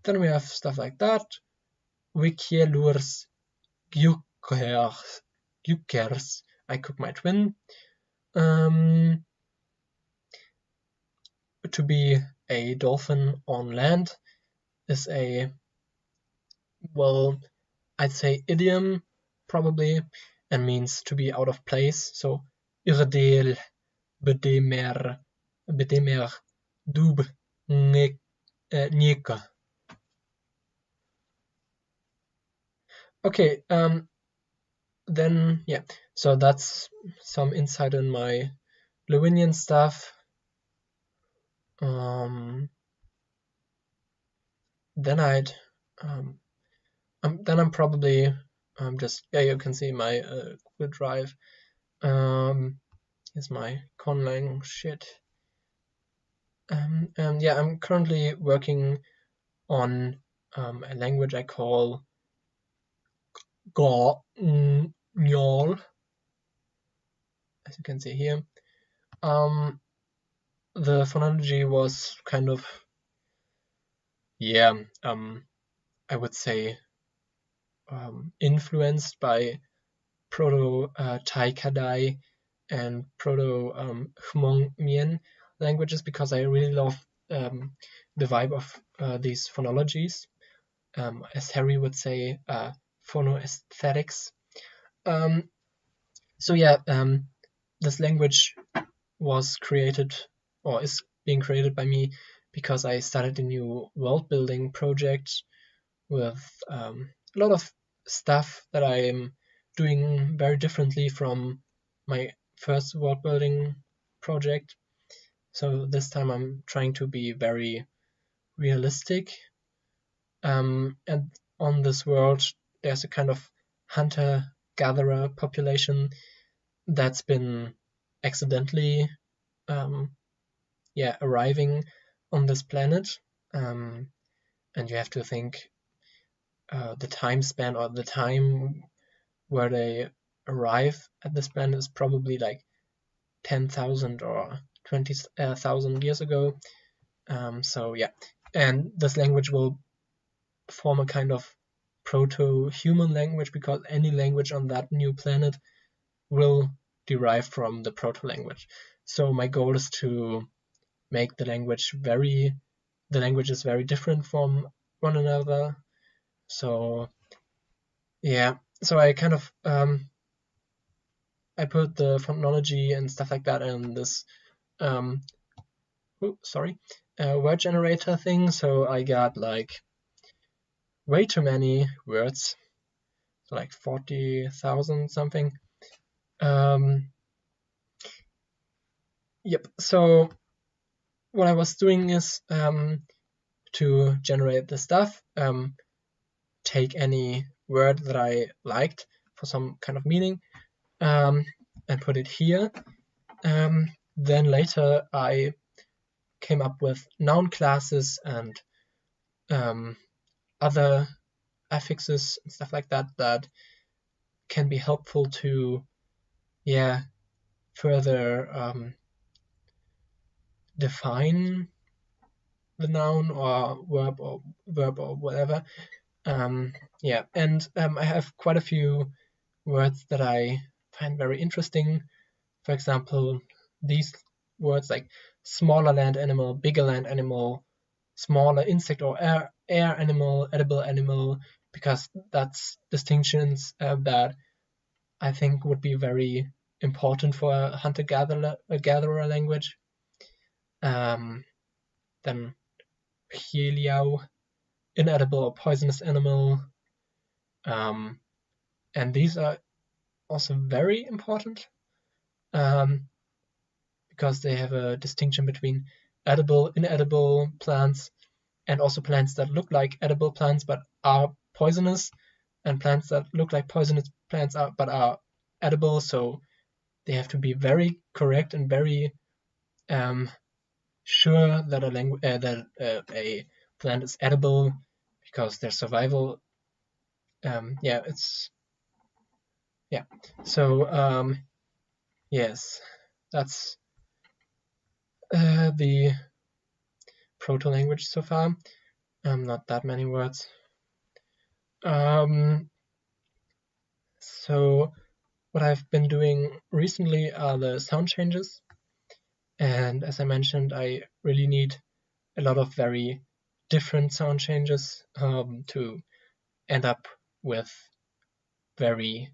we have stuff like that. Wikielurs, Gyukers, I cook my twin. To be a dolphin on land is a, well, I'd say idiom probably, and means to be out of place. So irdel, bedemer, dub, nika. Okay, then yeah, so that's some insight in my Lewinian stuff. Then I'm probably just, yeah, you can see my Google Drive. Here's my Conlang shit. And yeah, I'm currently working on a language I call Nyol, as you can see here. The phonology was kind of, yeah, I would say influenced by Proto-Thai Kadai and Proto-Hmong Mien languages, because I really love the vibe of these phonologies. As Harry would say, phonoaesthetics. So yeah, this language was created, or is being created by me, because I started a new world building project with a lot of stuff that I am doing very differently from my first world building project. So this time I'm trying to be very realistic. And on this world, there's a kind of hunter-gatherer population that's been accidentally arriving on this planet. And you have to think the time span, or the time where they arrive at this planet is probably like 10,000 or 20,000 years ago. So yeah, and this language will form a kind of proto-human language, because any language on that new planet will derive from the proto-language. So my goal is to make the languages very different from one another. So yeah, so I kind of I put the phonology and stuff like that in this word generator thing. So I got like way too many words, so like 40,000 something. Yep. So what I was doing is to generate the stuff, take any word that I liked for some kind of meaning, and put it here. Then later I came up with noun classes and other affixes and stuff like that that can be helpful to further define the noun or verb or whatever. And I have quite a few words that I find very interesting. For example, these words like smaller land animal, bigger land animal, smaller insect or air animal, edible animal, because that's distinctions that I think would be very important for a hunter-gatherer language. Then Heliao, inedible or poisonous animal. And these are also very important because they have a distinction between edible, inedible plants, and also plants that look like edible plants but are poisonous, and plants that look like poisonous plants but are edible. So they have to be very correct and very sure that a plant is edible, because their survival. So yes, that's the proto-language so far. Not that many words. So what I've been doing recently are the sound changes, and as I mentioned, I really need a lot of very different sound changes to end up with very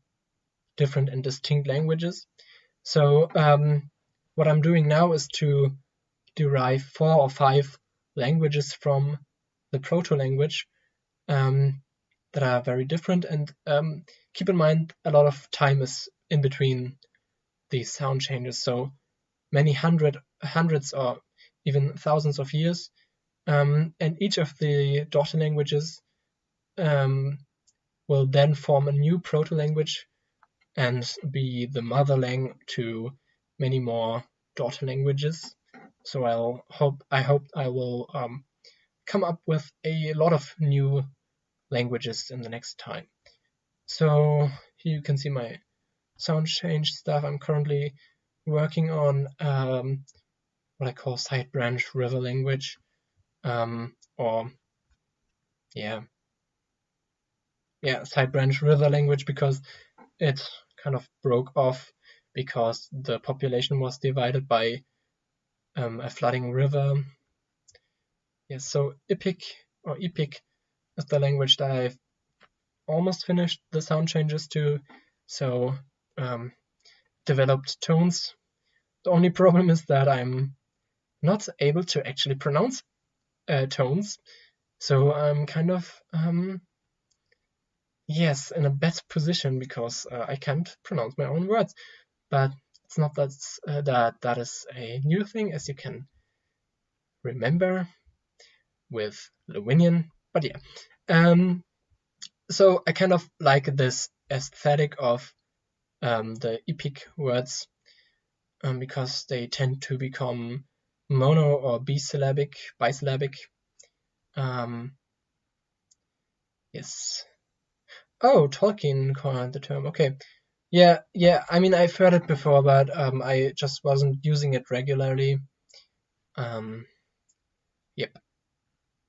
different and distinct languages. So what I'm doing now is to derive 4 or 5 languages from the proto-language that are very different, and keep in mind a lot of time is in between these sound changes, so many hundreds or even thousands of years, and each of the daughter languages will then form a new proto-language and be the mother language to many more daughter languages. So I hope I will come up with a lot of new languages in the next time. So here you can see my sound change stuff. I'm currently working on what I call side branch river language, side branch river language, because it kind of broke off because the population was divided by a flooding river. Yes, so Epic is the language that I've almost finished the sound changes to. So developed tones. The only problem is that I'm not able to actually pronounce tones. So I'm kind of in a bad position, because I can't pronounce my own words. But it's not that is a new thing, as you can remember with Lewinian. But yeah, so I kind of like this aesthetic of the epic words, because they tend to become mono or bisyllabic. Yes. Oh, Tolkien coined the term. Okay. Yeah, yeah. I mean, I've heard it before, but I just wasn't using it regularly. Um, yep.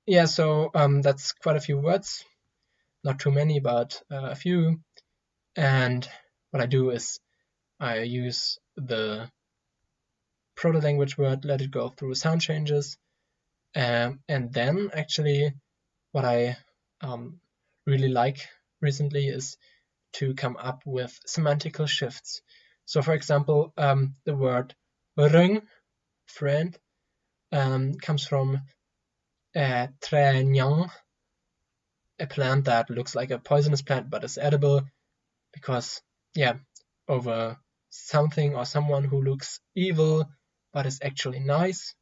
Yeah, so that's quite a few words. Not too many, but a few. And what I do is I use the proto-language word, let it go through sound changes, and then actually what I really like recently is to come up with semantical shifts. So for example, the word rung, friend, comes from tränjang, a plant that looks like a poisonous plant but is edible because, yeah, over something or someone who looks evil but is actually nice.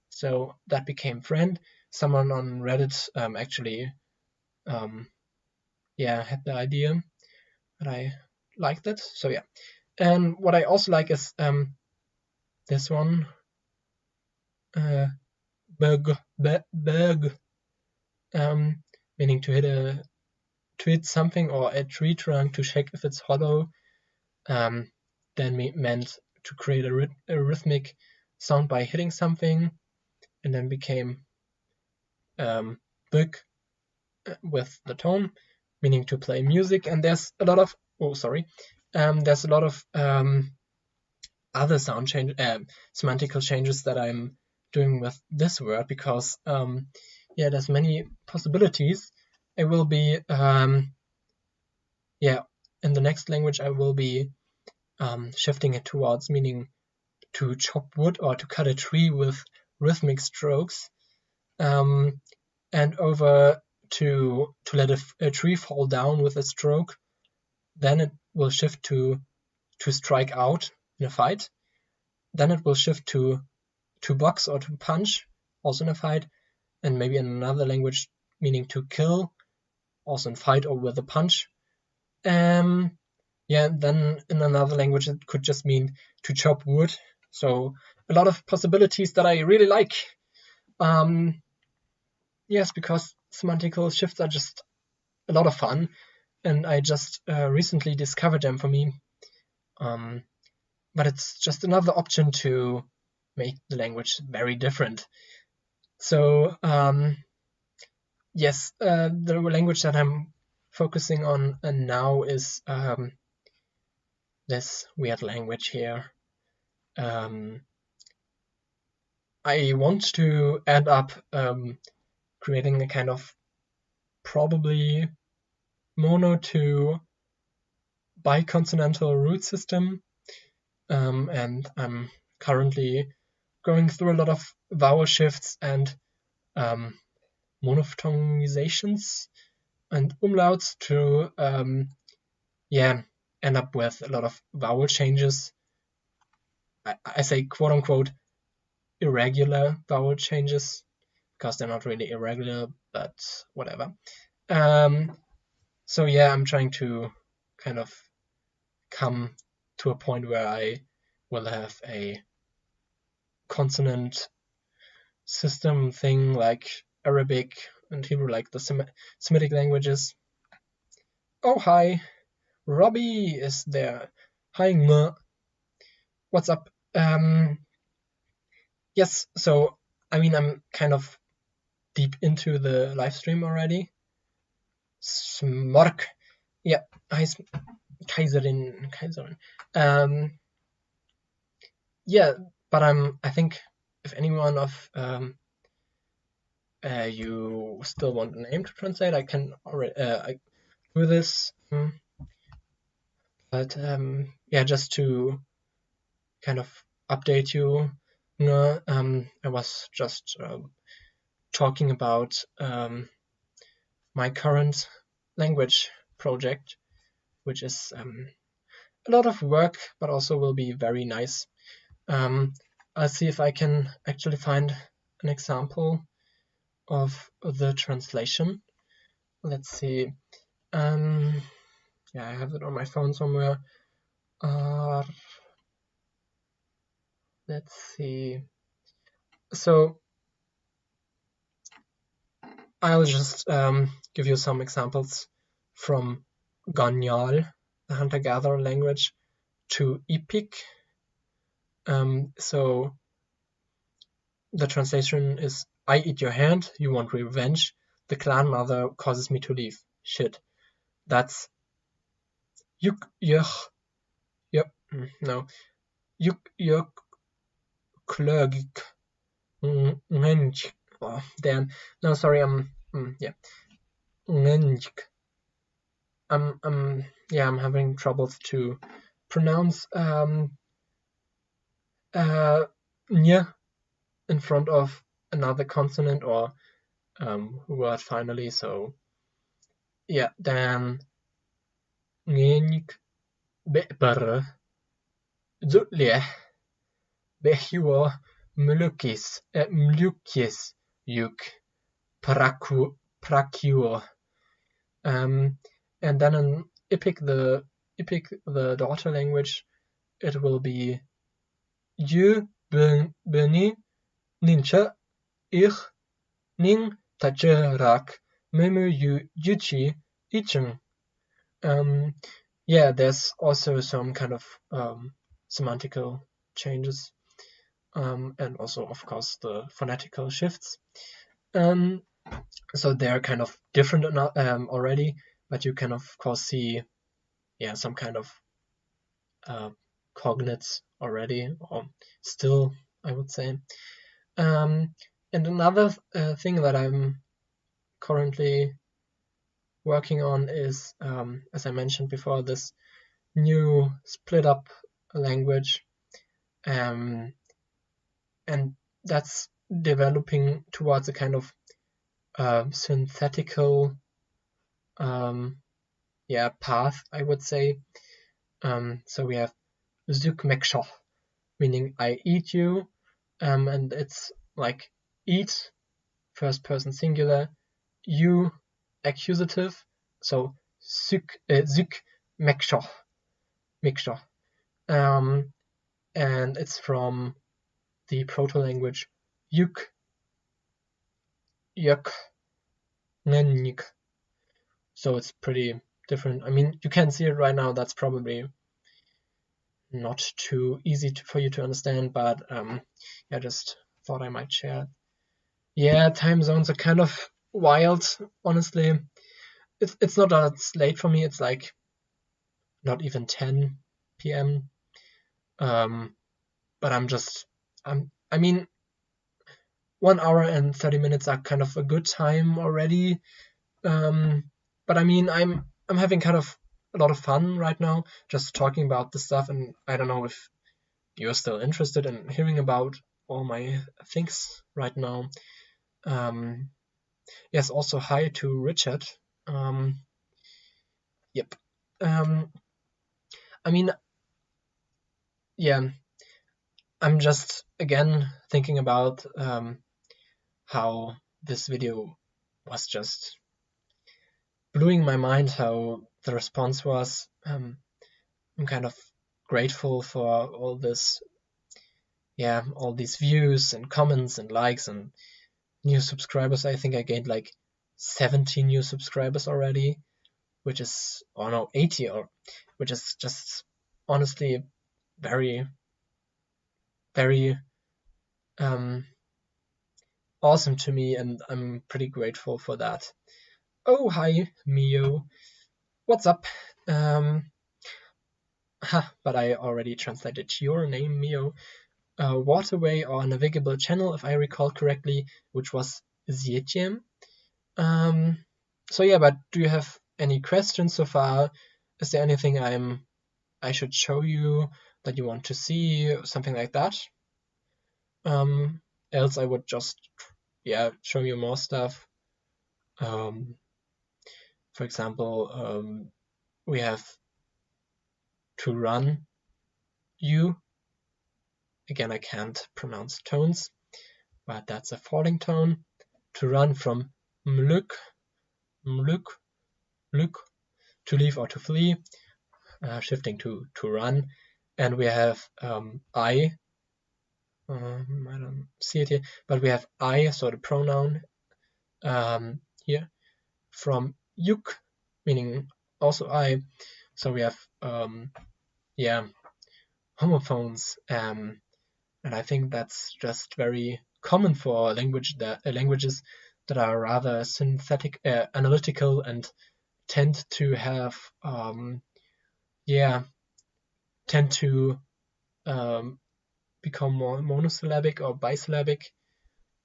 So that became friend. Someone on Reddit actually, yeah, had the idea, and I liked it. So yeah, and what I also like is this one, bug, bug, meaning to hit something or a tree trunk to check if it's hollow. Then meant to create a rhythmic sound by hitting something, and then became bug with the tone, meaning to play music. And there's a lot of there's a lot of other semantical changes that I'm doing with this word because yeah, there's many possibilities. I will be yeah, in the next language I will be shifting it towards meaning to chop wood or to cut a tree with rhythmic strokes, and over to let a tree fall down with a stroke. Then it will shift to strike out in a fight. Then it will shift to box or to punch, also in a fight, and maybe in another language meaning to kill, also in fight or with a punch. Yeah, then in another language it could just mean to chop wood. So a lot of possibilities that I really like. Yes, because semantical shifts are just a lot of fun, and I just recently discovered them for me. But it's just another option to make the language very different. So yes, the language that I'm focusing on now is this weird language here. I want to end up creating a kind of probably mono to biconsonantal root system, and I'm currently going through a lot of vowel shifts and monophthongizations and umlauts to yeah, end up with a lot of vowel changes. I say quote unquote irregular vowel changes because they're not really irregular, but whatever. So yeah, I'm trying to kind of come to a point where I will have a consonant system thing like Arabic and Hebrew, like the Semitic languages. Oh, hi, Robbie is there. Hi, what's up? Yes, so I mean, I'm kind of deep into the live stream already. Smork. Yeah, hi, Kaiserin. Yeah, but I think if anyone of you still want a name to translate, I can already I do this. But yeah, just to kind of update you, I was just talking about my current language project, which is a lot of work, but also will be very nice. I'll see if I can actually find an example of the translation. Let's see. Yeah, I have it on my phone somewhere. Let's see. So I'll just give you some examples from Ganyal, the hunter-gatherer language, to Epic. So the translation is, I eat your hand, you want revenge, the clan mother causes me to leave. Shit. That's Yuk Yuch. Yep. No. Yuk Yuk Klögik. Oh, damn. No, sorry, yeah. I'm having troubles to pronounce nya in front of another consonant or word finally. So yeah, then ngenik beber zutleh behiwa mlukis yuk prakiwo. And then in Epic, the daughter language, it will be Yu Beni Nincha Ich Ning Tajerak Memu Yuchi Icheng. Yeah, there's also some kind of semantical changes, and also, of course, the phonetical shifts. So they're kind of different already, but you can, of course, see, yeah, some kind of cognates already, or still, I would say. And another thing that I'm currently working on is, as I mentioned before, this new split up language, and that's developing towards a kind of synthetical path, I would say. So we have Zuk Mekshoh, meaning I eat you, and it's like eat, first person singular, you accusative, so Zuk Mekshoh, and it's from the proto-language Yuk, Yuk, Ngenik. So it's pretty different. I mean, you can see it right now. That's probably not too easy for you to understand, but I just thought I might share. Yeah, time zones are kind of wild, honestly. It's not that it's late for me. It's like not even 10 p.m. But I mean, 1 hour and 30 minutes are kind of a good time already. But I mean, I'm having kind of a lot of fun right now, just talking about this stuff, and I don't know if you're still interested in hearing about all my things right now. Yes, also hi to Richard. Yep. I mean, yeah, I'm just again thinking about how this video was just blowing my mind, how the response was. I'm kind of grateful for all this, all these views and comments and likes and new subscribers. I think I gained like 70 new subscribers already, which is, 80, or which is just honestly very, very awesome to me, and I'm pretty grateful for that. Oh, hi, Mio. What's up? But I already translated your name, Mio. Waterway or navigable channel, if I recall correctly, which was Zietjem. So yeah, but do you have any questions so far? Is there anything I should show you that you want to see, something like that? Else I would just show you more stuff. For example, we have to run you. Again, I can't pronounce tones, but that's a falling tone. To run from mluk, to leave or to flee, shifting to run. And we have I don't see it here, but we have I, so the pronoun here, from yuk, meaning also I. So we have yeah, homophones, and I think that's just very common for languages that are rather synthetic, analytical, and tend to have yeah, tend to um, become more monosyllabic or bisyllabic.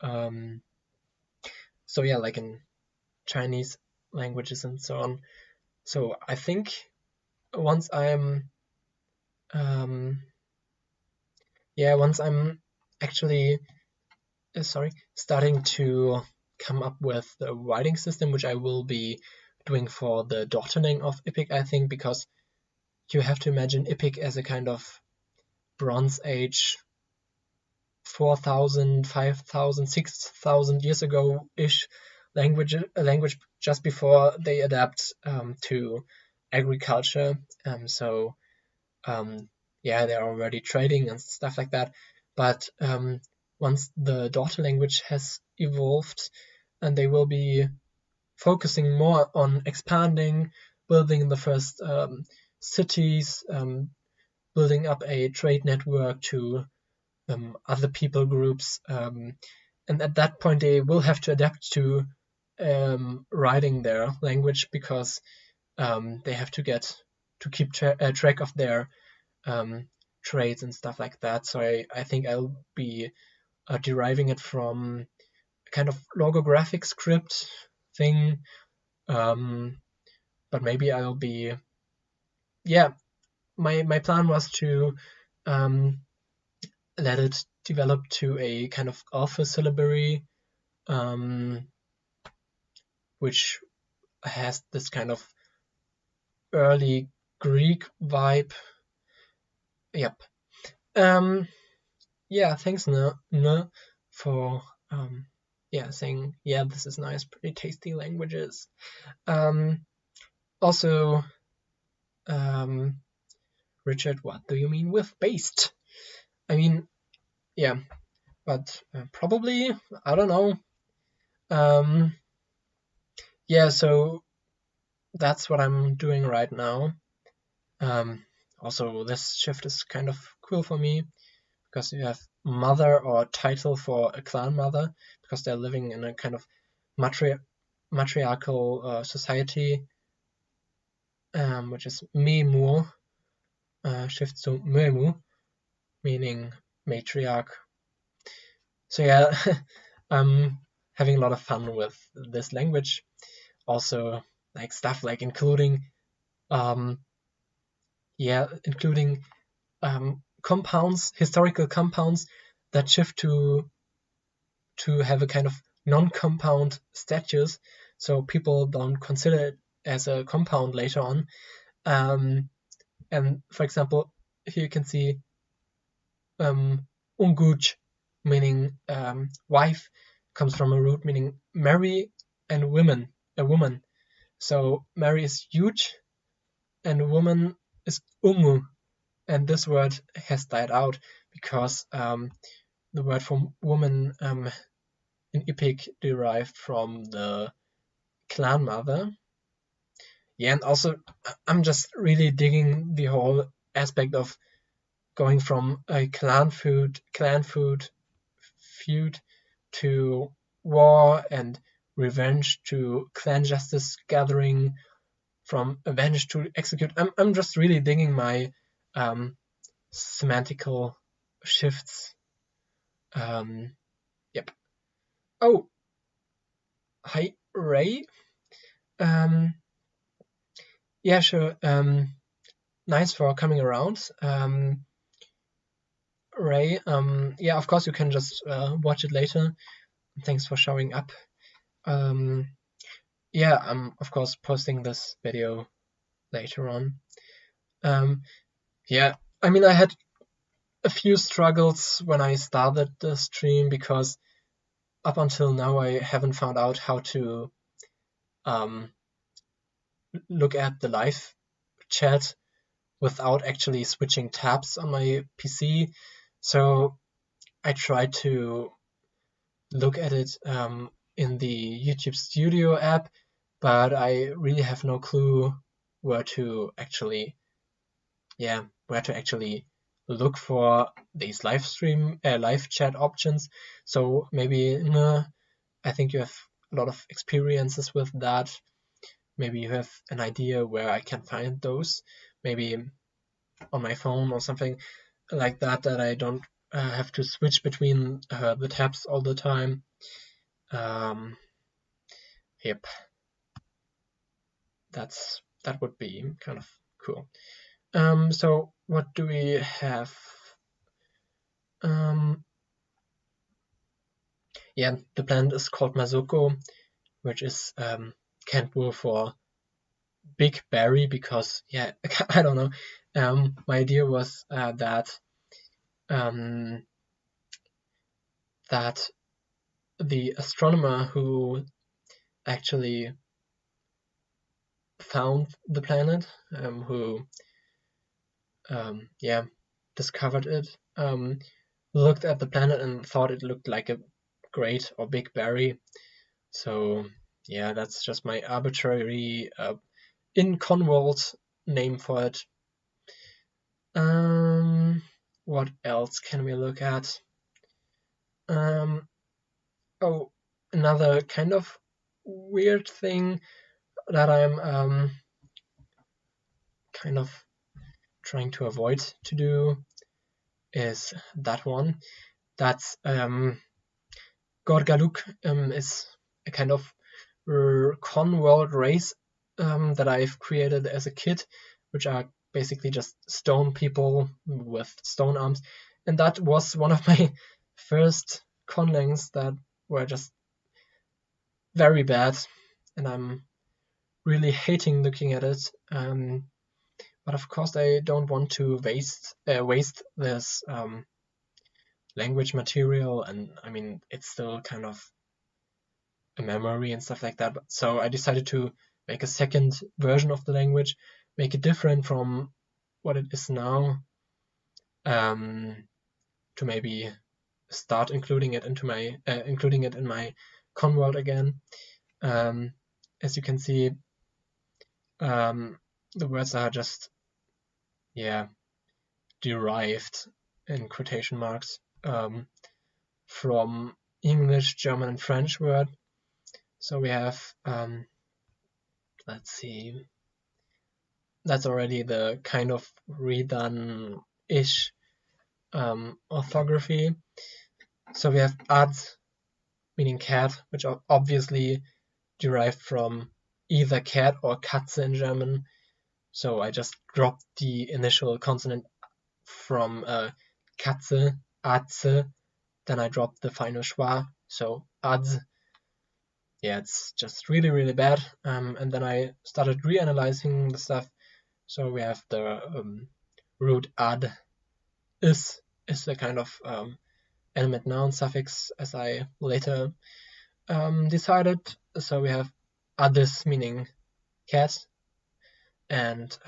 Um, so yeah, like in Chinese languages and so on. So I think once I'm um, once I'm actually starting to come up with the writing system, which I will be doing for the daughterling of Epic, I think, because you have to imagine Epic as a kind of Bronze Age 4,000, 5,000, 6,000 years ago-ish a language just before they adapt to agriculture. So they're already trading and stuff like that. But once the daughter language has evolved, and they will be focusing more on expanding, building the first cities, building up a trade network to other people groups, and at that point they will have to adapt to writing their language, because they have to keep track of their trades and stuff like that. So I think I'll be deriving it from a kind of logographic script thing, but maybe I'll be my plan was to let it develop to a kind of alpha syllabary, which has this kind of early Greek vibe. Yep. Thanks, for saying, this is nice, pretty tasty languages. Also, Richard, what do you mean with based? I mean, but probably, I don't know. So that's what I'm doing right now. Also, this shift is kind of cool for me, because you have mother or title for a clan mother, because they're living in a kind of matriarchal society, which is Memu, shifts to Memu, meaning matriarch. So I'm having a lot of fun with this language. Also, like stuff like including compounds, historical compounds that shift to have a kind of non-compound status, so people don't consider it as a compound later on. And for example, here you can see unguj, meaning wife, comes from a root meaning marry, and a woman. So marry is huge, and woman is ungu, and this word has died out because the word for woman in Epic derived from the clan mother. And also I'm just really digging the whole aspect of going from a clan feud to war and revenge to clan justice gathering, from avenge to execute. I'm just really digging my semantical shifts. Yep. Oh, hi, Ray. Sure. Nice for coming around. Ray, of course you can just watch it later. Thanks for showing up. I'm of course posting this video later on. I mean, I had a few struggles when I started the stream, because up until now I haven't found out how to look at the live chat without actually switching tabs on my PC. So I tried to look at it in the YouTube Studio app, but I really have no clue where to actually look for these live chat options. So maybe I think you have a lot of experiences with that. Maybe you have an idea where I can find those. Maybe on my phone or something like that, that I don't have to switch between the tabs all the time. Yep, that would be kind of cool. So what do we have? Yeah, the plant is called Masoko, which is Kantwo for big berry, because yeah, I don't know. My idea was that the astronomer who actually found the planet, who discovered it, looked at the planet and thought it looked like a great or big berry. So yeah, that's just my arbitrary in Conwald name for it. What else can we look at? Oh, another kind of weird thing that I'm kind of trying to avoid to do is that one. That's Gorgaluk is a kind of Conworld race that I've created as a kid, which are basically just stone people with stone arms. And that was one of my first Conlangs that were just very bad, and I'm really hating looking at it. But of course, I don't want to waste this language material, and I mean, it's still kind of a memory and stuff like that. So I decided to make a second version of the language, make it different from what it is now, to maybe start including it into my in my Conworld again. As you can see, the words are just derived in quotation marks from English, German, and French word. So we have, let's see, that's already the kind of redone-ish orthography. So we have ad, meaning cat, which are obviously derived from either cat or Katze in German. So I just dropped the initial consonant from Katze, Adze, then I dropped the final schwa, so adz. Yeah, it's just really, really bad. And then I started reanalyzing the stuff. So we have the root ad is the kind of animate noun suffix, as I later decided. So we have adis, meaning cat, and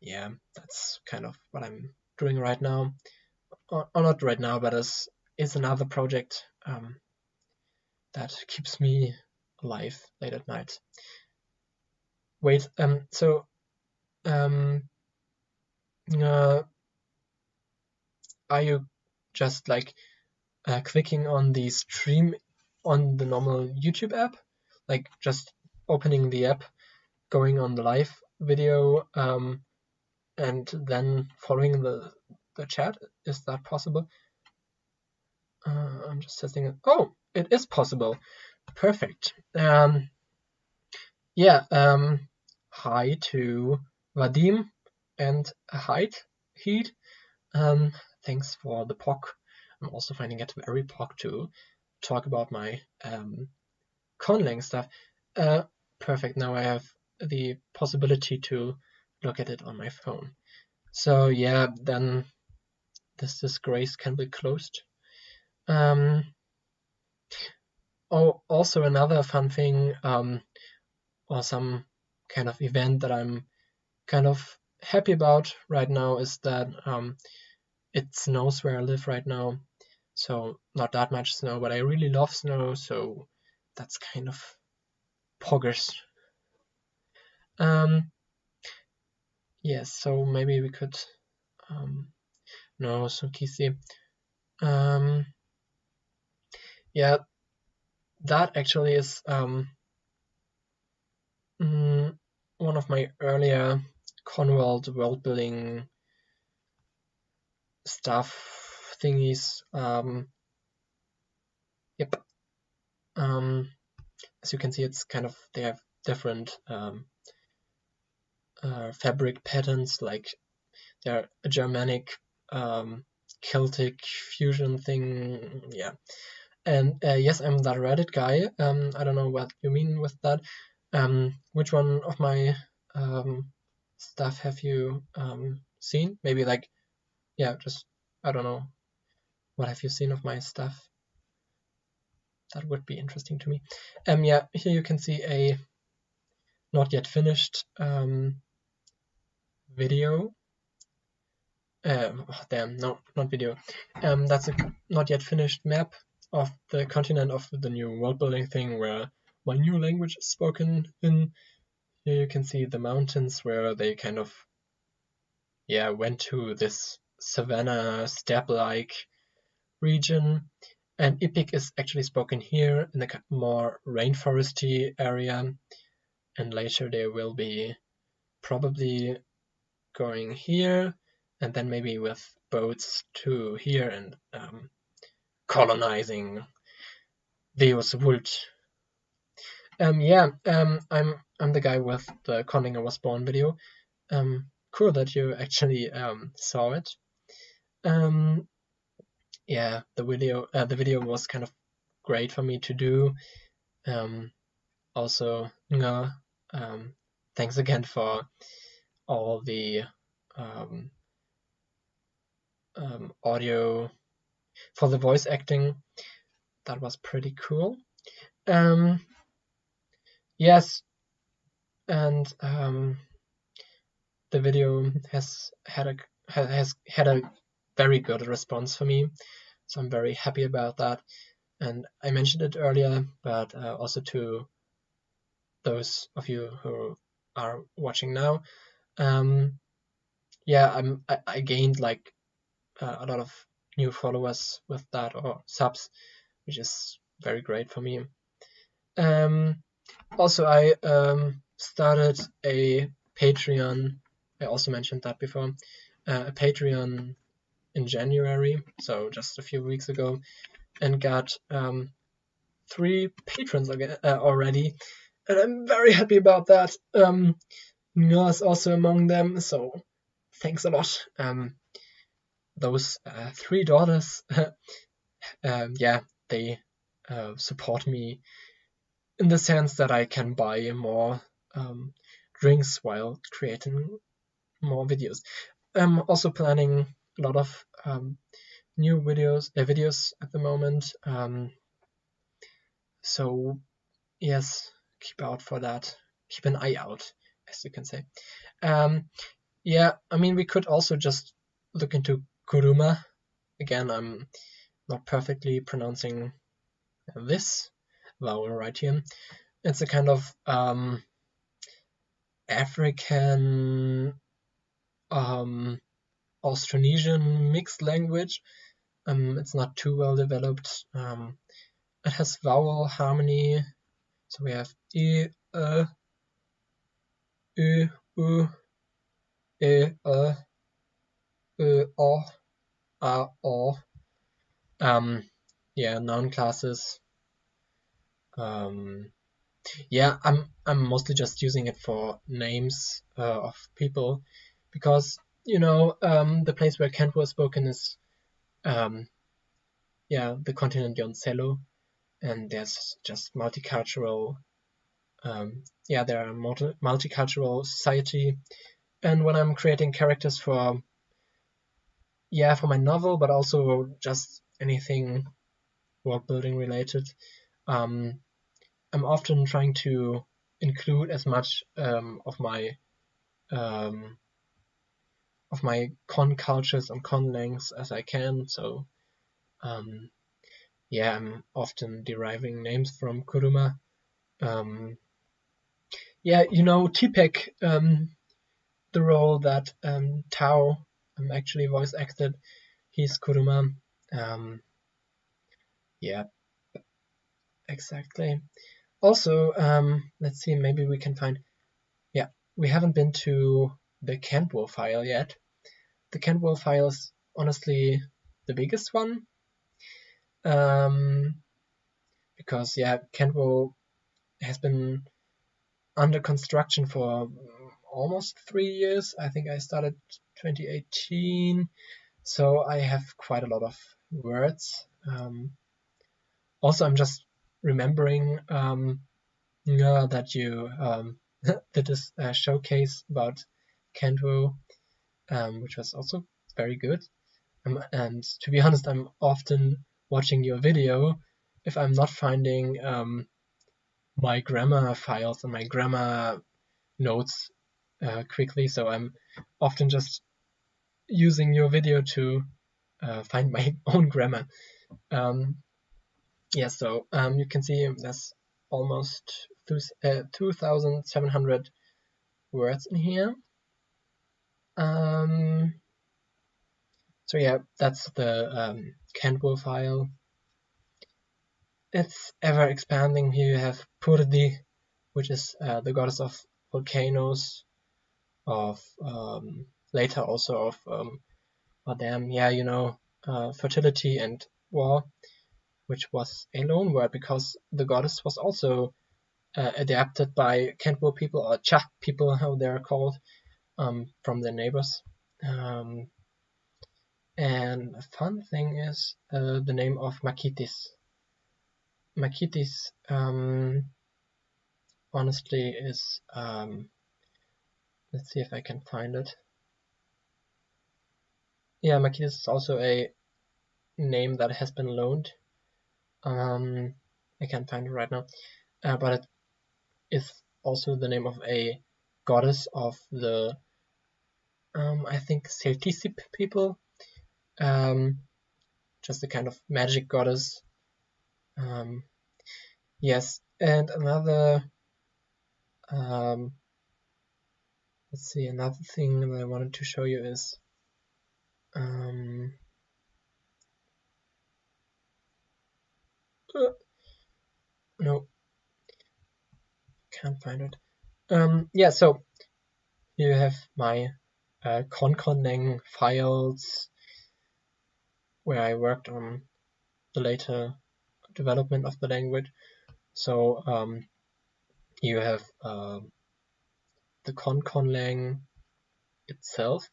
yeah, that's kind of what I'm doing right now. Or not right now, but is another project that keeps me alive late at night. Wait, so are you just like clicking on the stream on the normal YouTube app, like just opening the app, going on the live video, and then following the chat? Is that possible? I'm just testing it. Oh, it is possible. Perfect. Yeah. Hi to Vadim and Heat. Thanks for the POC. I'm also finding it very POC to talk about my Conlang stuff. Perfect. Now I have the possibility to look at it on my phone. So yeah, then this disgrace can be closed. Oh, also another fun thing, or some kind of event that I'm kind of happy about right now is that it snows where I live right now. So not that much snow, but I really love snow, so that's kind of poggers. yes, so maybe we could no, so Kisi. Yeah, that actually is one of my earlier Conworld world building stuff thingies. Yep. As you can see, it's kind of, they have different fabric patterns, like they're a Germanic Celtic fusion thing. Yeah. And yes, I'm that Reddit guy. I don't know what you mean with that. Which one of my stuff have you seen? Maybe like, yeah, just, I don't know. What have you seen of my stuff? That would be interesting to me. Yeah, here you can see a not yet finished video. Oh, damn, no, not video. That's a not yet finished map of the continent of the new world building thing where my new language is spoken in. Here you can see the mountains where they kind of, yeah, went to this savanna steppe-like region. And Epic is actually spoken here in the more rainforesty area. And later they will be probably going here, and then maybe with boats to here and colonizing Deus Vult. Yeah, I'm the guy with the Conlang I was born video. Cool that you actually saw it. Yeah, the video was kind of great for me to do. Also, thanks again for all the audio for the voice acting. That was pretty cool. Yes, and the video has had a very good response for me, so I'm very happy about that. And I mentioned it earlier, but also to those of you who are watching now, yeah, I gained like a lot of new followers with that, or subs, which is very great for me. Also, I started a Patreon. I also mentioned that before. A Patreon in January, so just a few weeks ago, and got 3 patrons again, already, and I'm very happy about that. Mia is also among them, so thanks a lot. Those 3 daughters, yeah, they support me in the sense that I can buy more drinks while creating more videos. I'm also planning a lot of new videos at the moment. So yes, keep out for that. Keep an eye out, as you can say. Yeah, I mean, we could also just look into Kuruma. Again, I'm not perfectly pronouncing this vowel right here. It's a kind of African Austronesian mixed language. It's not too well developed. It has vowel harmony, so we have e, u, u, e, o, a, o. Yeah, noun classes. Yeah, I'm mostly just using it for names of people, because the place where Kent was spoken is yeah, the continent Yoncelo, and there's just multicultural yeah, there are multicultural society. And when I'm creating characters for my novel, but also just anything world building related, I'm often trying to include as much of my con cultures and conlangs as I can. So yeah, I'm often deriving names from Kuruma. Yeah, TPEC the role that Tao actually voice acted. He's Kuruma. Yeah, exactly. Also, let's see, maybe we can find. Yeah, we haven't been to the Cantwell file yet. The Cantwell file is honestly the biggest one. Because yeah, Cantwell has been under construction for almost 3 years. I think I started 2018, so I have quite a lot of words. Also, I'm just remembering that you did this showcase about Cantwell, which was also very good. And to be honest, I'm often watching your video if I'm not finding my grammar files and my grammar notes quickly, so I'm often just using your video to find my own grammar. Yeah, so you can see there's almost 2,700 words in here. So yeah, that's the Cantwell file. It's ever expanding. Here you have Purdi, which is the goddess of volcanoes, of later also of fertility and war, which was a loan word because the goddess was also adapted by Cantwell people, or Cha people, how they're called, from their neighbors. And a fun thing is the name of Makitis. Makitis honestly is, let's see if I can find it. Yeah, Makitis is also a name that has been loaned. I can't find it right now, but it is also the name of a goddess of the, I think, Celticip people. Just a kind of magic goddess. Yes, and another, let's see, another thing that I wanted to show you is, no, can't find it. Yeah, so here you have my Conlang files where I worked on the later development of the language. So you have the Conlang itself,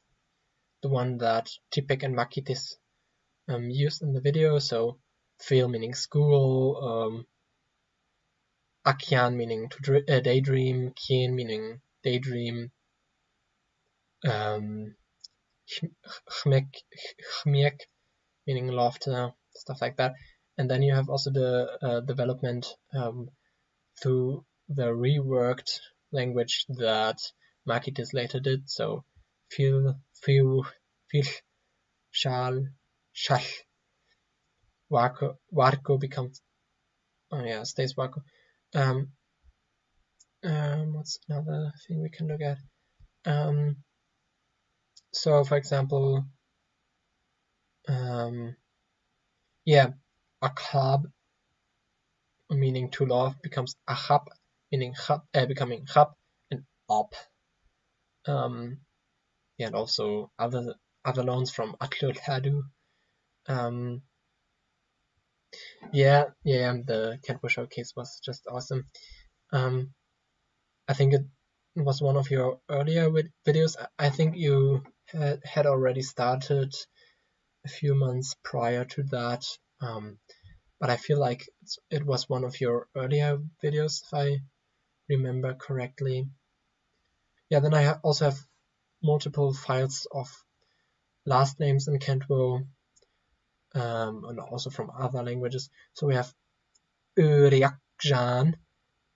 the one that Tipek and Makitis used in the video. So feel meaning school, Akyan meaning to daydream, Kien meaning daydream, Chmiek meaning laughter, stuff like that. And then you have also the development through the reworked language that Makitis later did. So feel, shal, Warko becomes, stays Warko. What's another thing we can look at? So for example, akhab meaning to love becomes achab meaning becoming chab, and op. And also other loans from Atlul Hadu. The Cantwell showcase was just awesome. I think it was one of your earlier videos. I think you had already started a few months prior to that, but I feel like it was one of your earlier videos, if I remember correctly. Yeah, then I also have multiple files of last names in Cantwell, and also from other languages. So we have Uriakjan,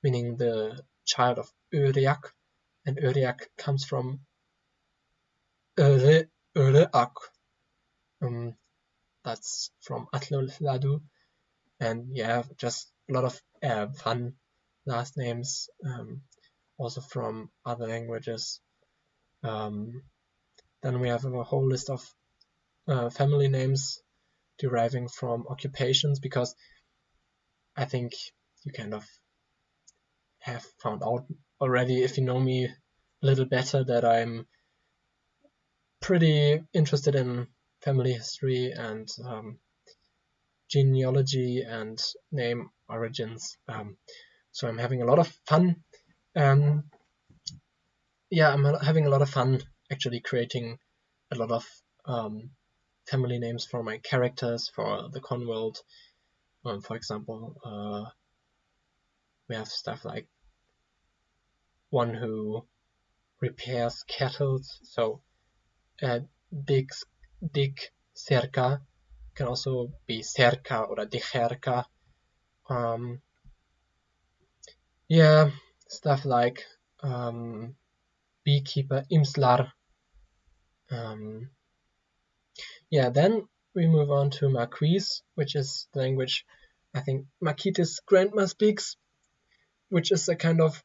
meaning the child of Uriak, and Uriak comes from Uriak. That's from Atlul Ladu, and yeah, just a lot of fun last names, also from other languages. Then we have a whole list of family names deriving from occupations, because I think you kind of have found out already, if you know me a little better, that I'm pretty interested in family history and genealogy and name origins. So I'm having a lot of fun. I'm having a lot of fun actually creating a lot of family names for my characters for the Con world. For example, we have stuff like one who repairs cattle, so Dick Cerca can also be Cerca or Dicherca. Stuff like beekeeper Imslar. Then we move on to Marquise, which is the language I think Marquitas' grandma speaks, which is a kind of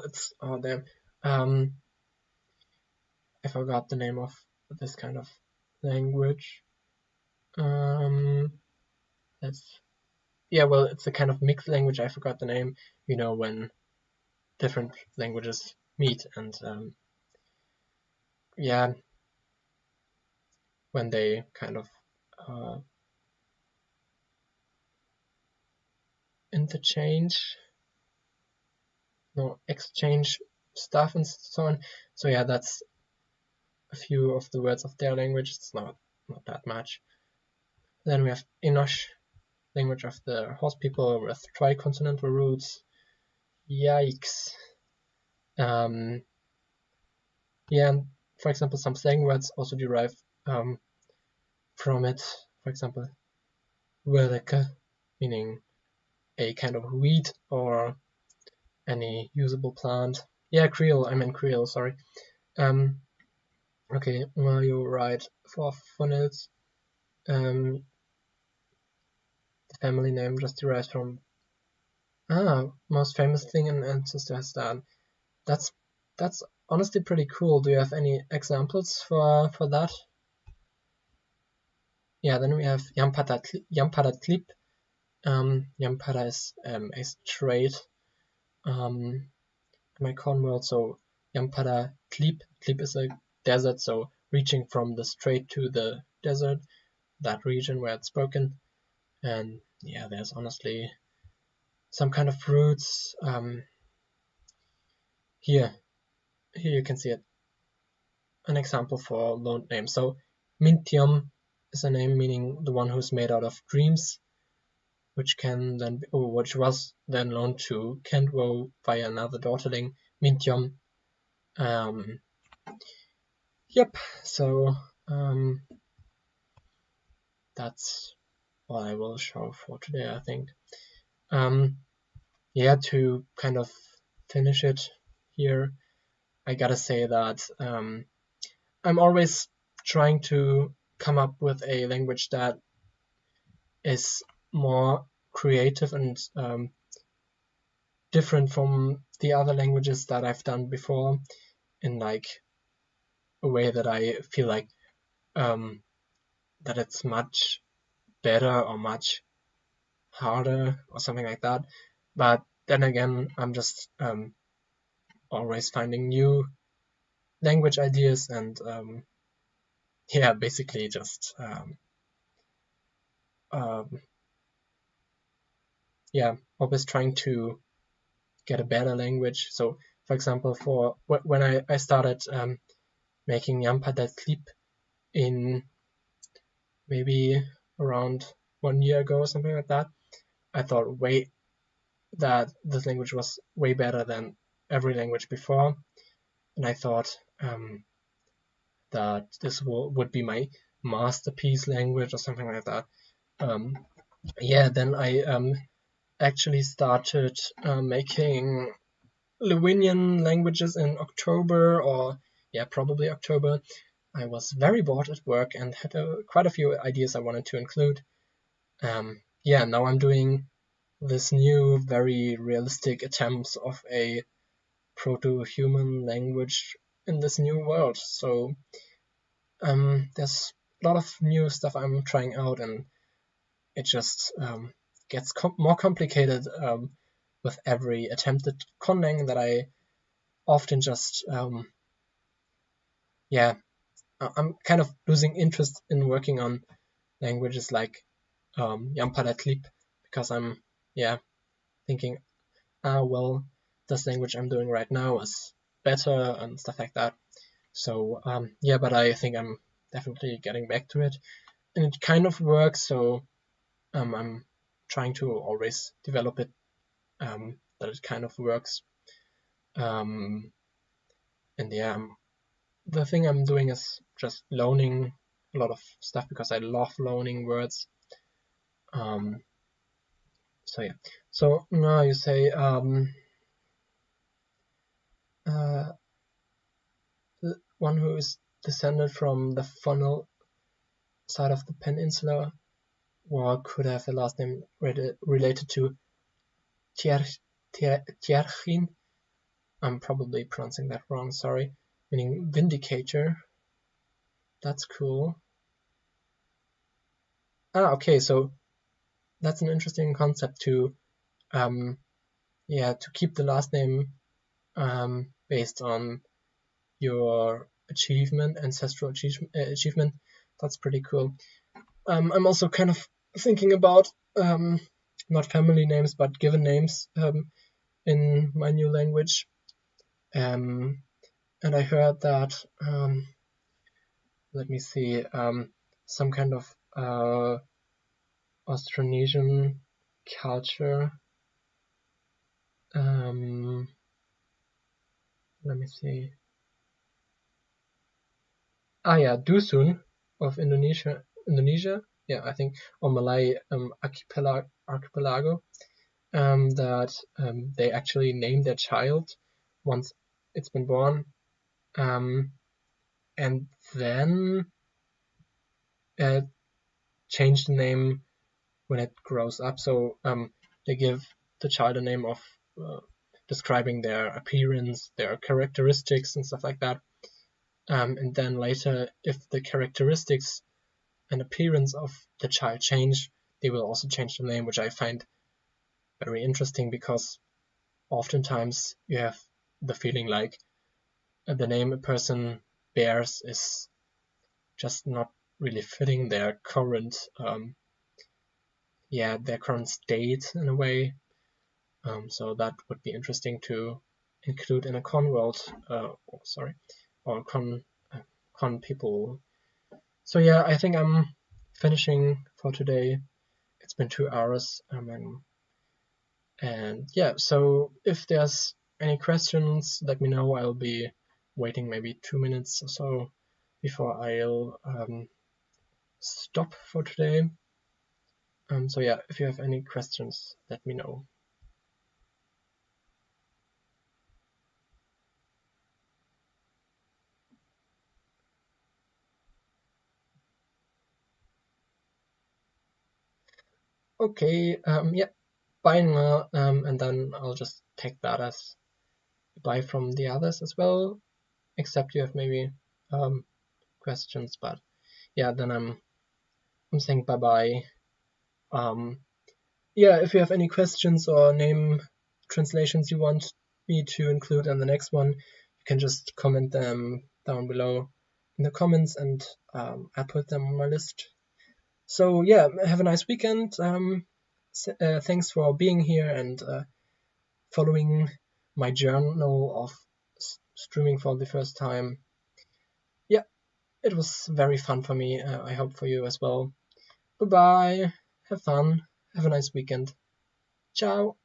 it's I forgot the name of this kind of language. It's a kind of mixed language. I forgot the name. When different languages meet, and when they kind of exchange stuff and so on. So that's a few of the words of their language. It's not that much. Then we have Enosh, language of the horse people with tri-consonantal roots. Yikes. And for example, some slang words also derive from it. For example, Werke, meaning a kind of weed or any usable plant. Creole, I meant Creole, sorry. Okay, well, you're right. For phonics, the family name just derives from most famous thing an ancestor has done. That's honestly pretty cool. Do you have any examples for that? Then we have Yampada Clip. Yampada is a strait in my Con world, so Yampada Clip is a desert, so reaching from the strait to the desert, that region where it's spoken. And there's honestly some kind of roots. Here you can see it, an example for loaned name. So Mintium is a name meaning the one who's made out of dreams, which was then loaned to Kentwo via another daughterling, Mintium. So that's all I will show for today, I think. To kind of finish it here, I gotta say that I'm always trying to come up with a language that is more creative and different from the other languages that I've done before, in like a way that I feel like that it's much better or much harder or something like that. But then again, I'm just always finding new language ideas and basically just always trying to get a better language. So for example, for when I started making Yampada Clip in maybe around 1 year ago or something like that, I thought that this language was way better than every language before, and I thought that this would be my masterpiece language or something like that. Then I actually started making Lewinian languages in October, or probably October. I was very bored at work and had quite a few ideas I wanted to include. yeah, now I'm doing this new, very realistic attempts of a proto-human language in this new world. So there's a lot of new stuff I'm trying out, and it just gets more complicated with every attempted Conlang that I often just I'm kind of losing interest in working on languages like Yampalatlip, because I'm thinking, well, this language I'm doing right now is better and stuff like that. So but I think I'm definitely getting back to it, and it kind of works. So I'm trying to always develop it, that it kind of works. And the thing I'm doing is just loaning a lot of stuff because I love loaning words. So now you say the one who is descended from the funnel side of the peninsula, or could have the last name related to Tjerchin. I'm probably pronouncing that wrong, sorry. Meaning vindicator. That's cool. Okay, so that's an interesting concept to keep the last name based on your ancestral achievement. That's pretty cool. I'm also kind of thinking about not family names but given names in my new language. And I heard that let me see, some kind of Austronesian culture. Let me see. Dusun of Indonesia. Yeah, I think, or Malay archipelago. That they actually name their child once it's been born, and then change the name when it grows up. So they give the child a name of describing their appearance, their characteristics, and stuff like that. And then later, if the characteristics and appearance of the child change, they will also change the name, which I find very interesting, because oftentimes you have the feeling like the name a person bears is just not really fitting their current state in a way. So that would be interesting to include in a con world, or con people. So yeah, I think I'm finishing for today. It's been 2 hours, and yeah. So if there's any questions, let me know. I'll be waiting maybe 2 minutes or so before I'll stop for today. So yeah, if you have any questions, let me know. Okay, bye now, and then I'll just take that as bye from the others as well, except you have maybe questions, but yeah, then I'm saying bye bye. If you have any questions or name translations you want me to include in the next one, you can just comment them down below in the comments, and I put them on my list. So yeah, have a nice weekend. Thanks for being here and following my journal of streaming for the first time. Yeah, it was very fun for me. I hope for you as well. Bye bye. Have fun. Have a nice weekend. Ciao.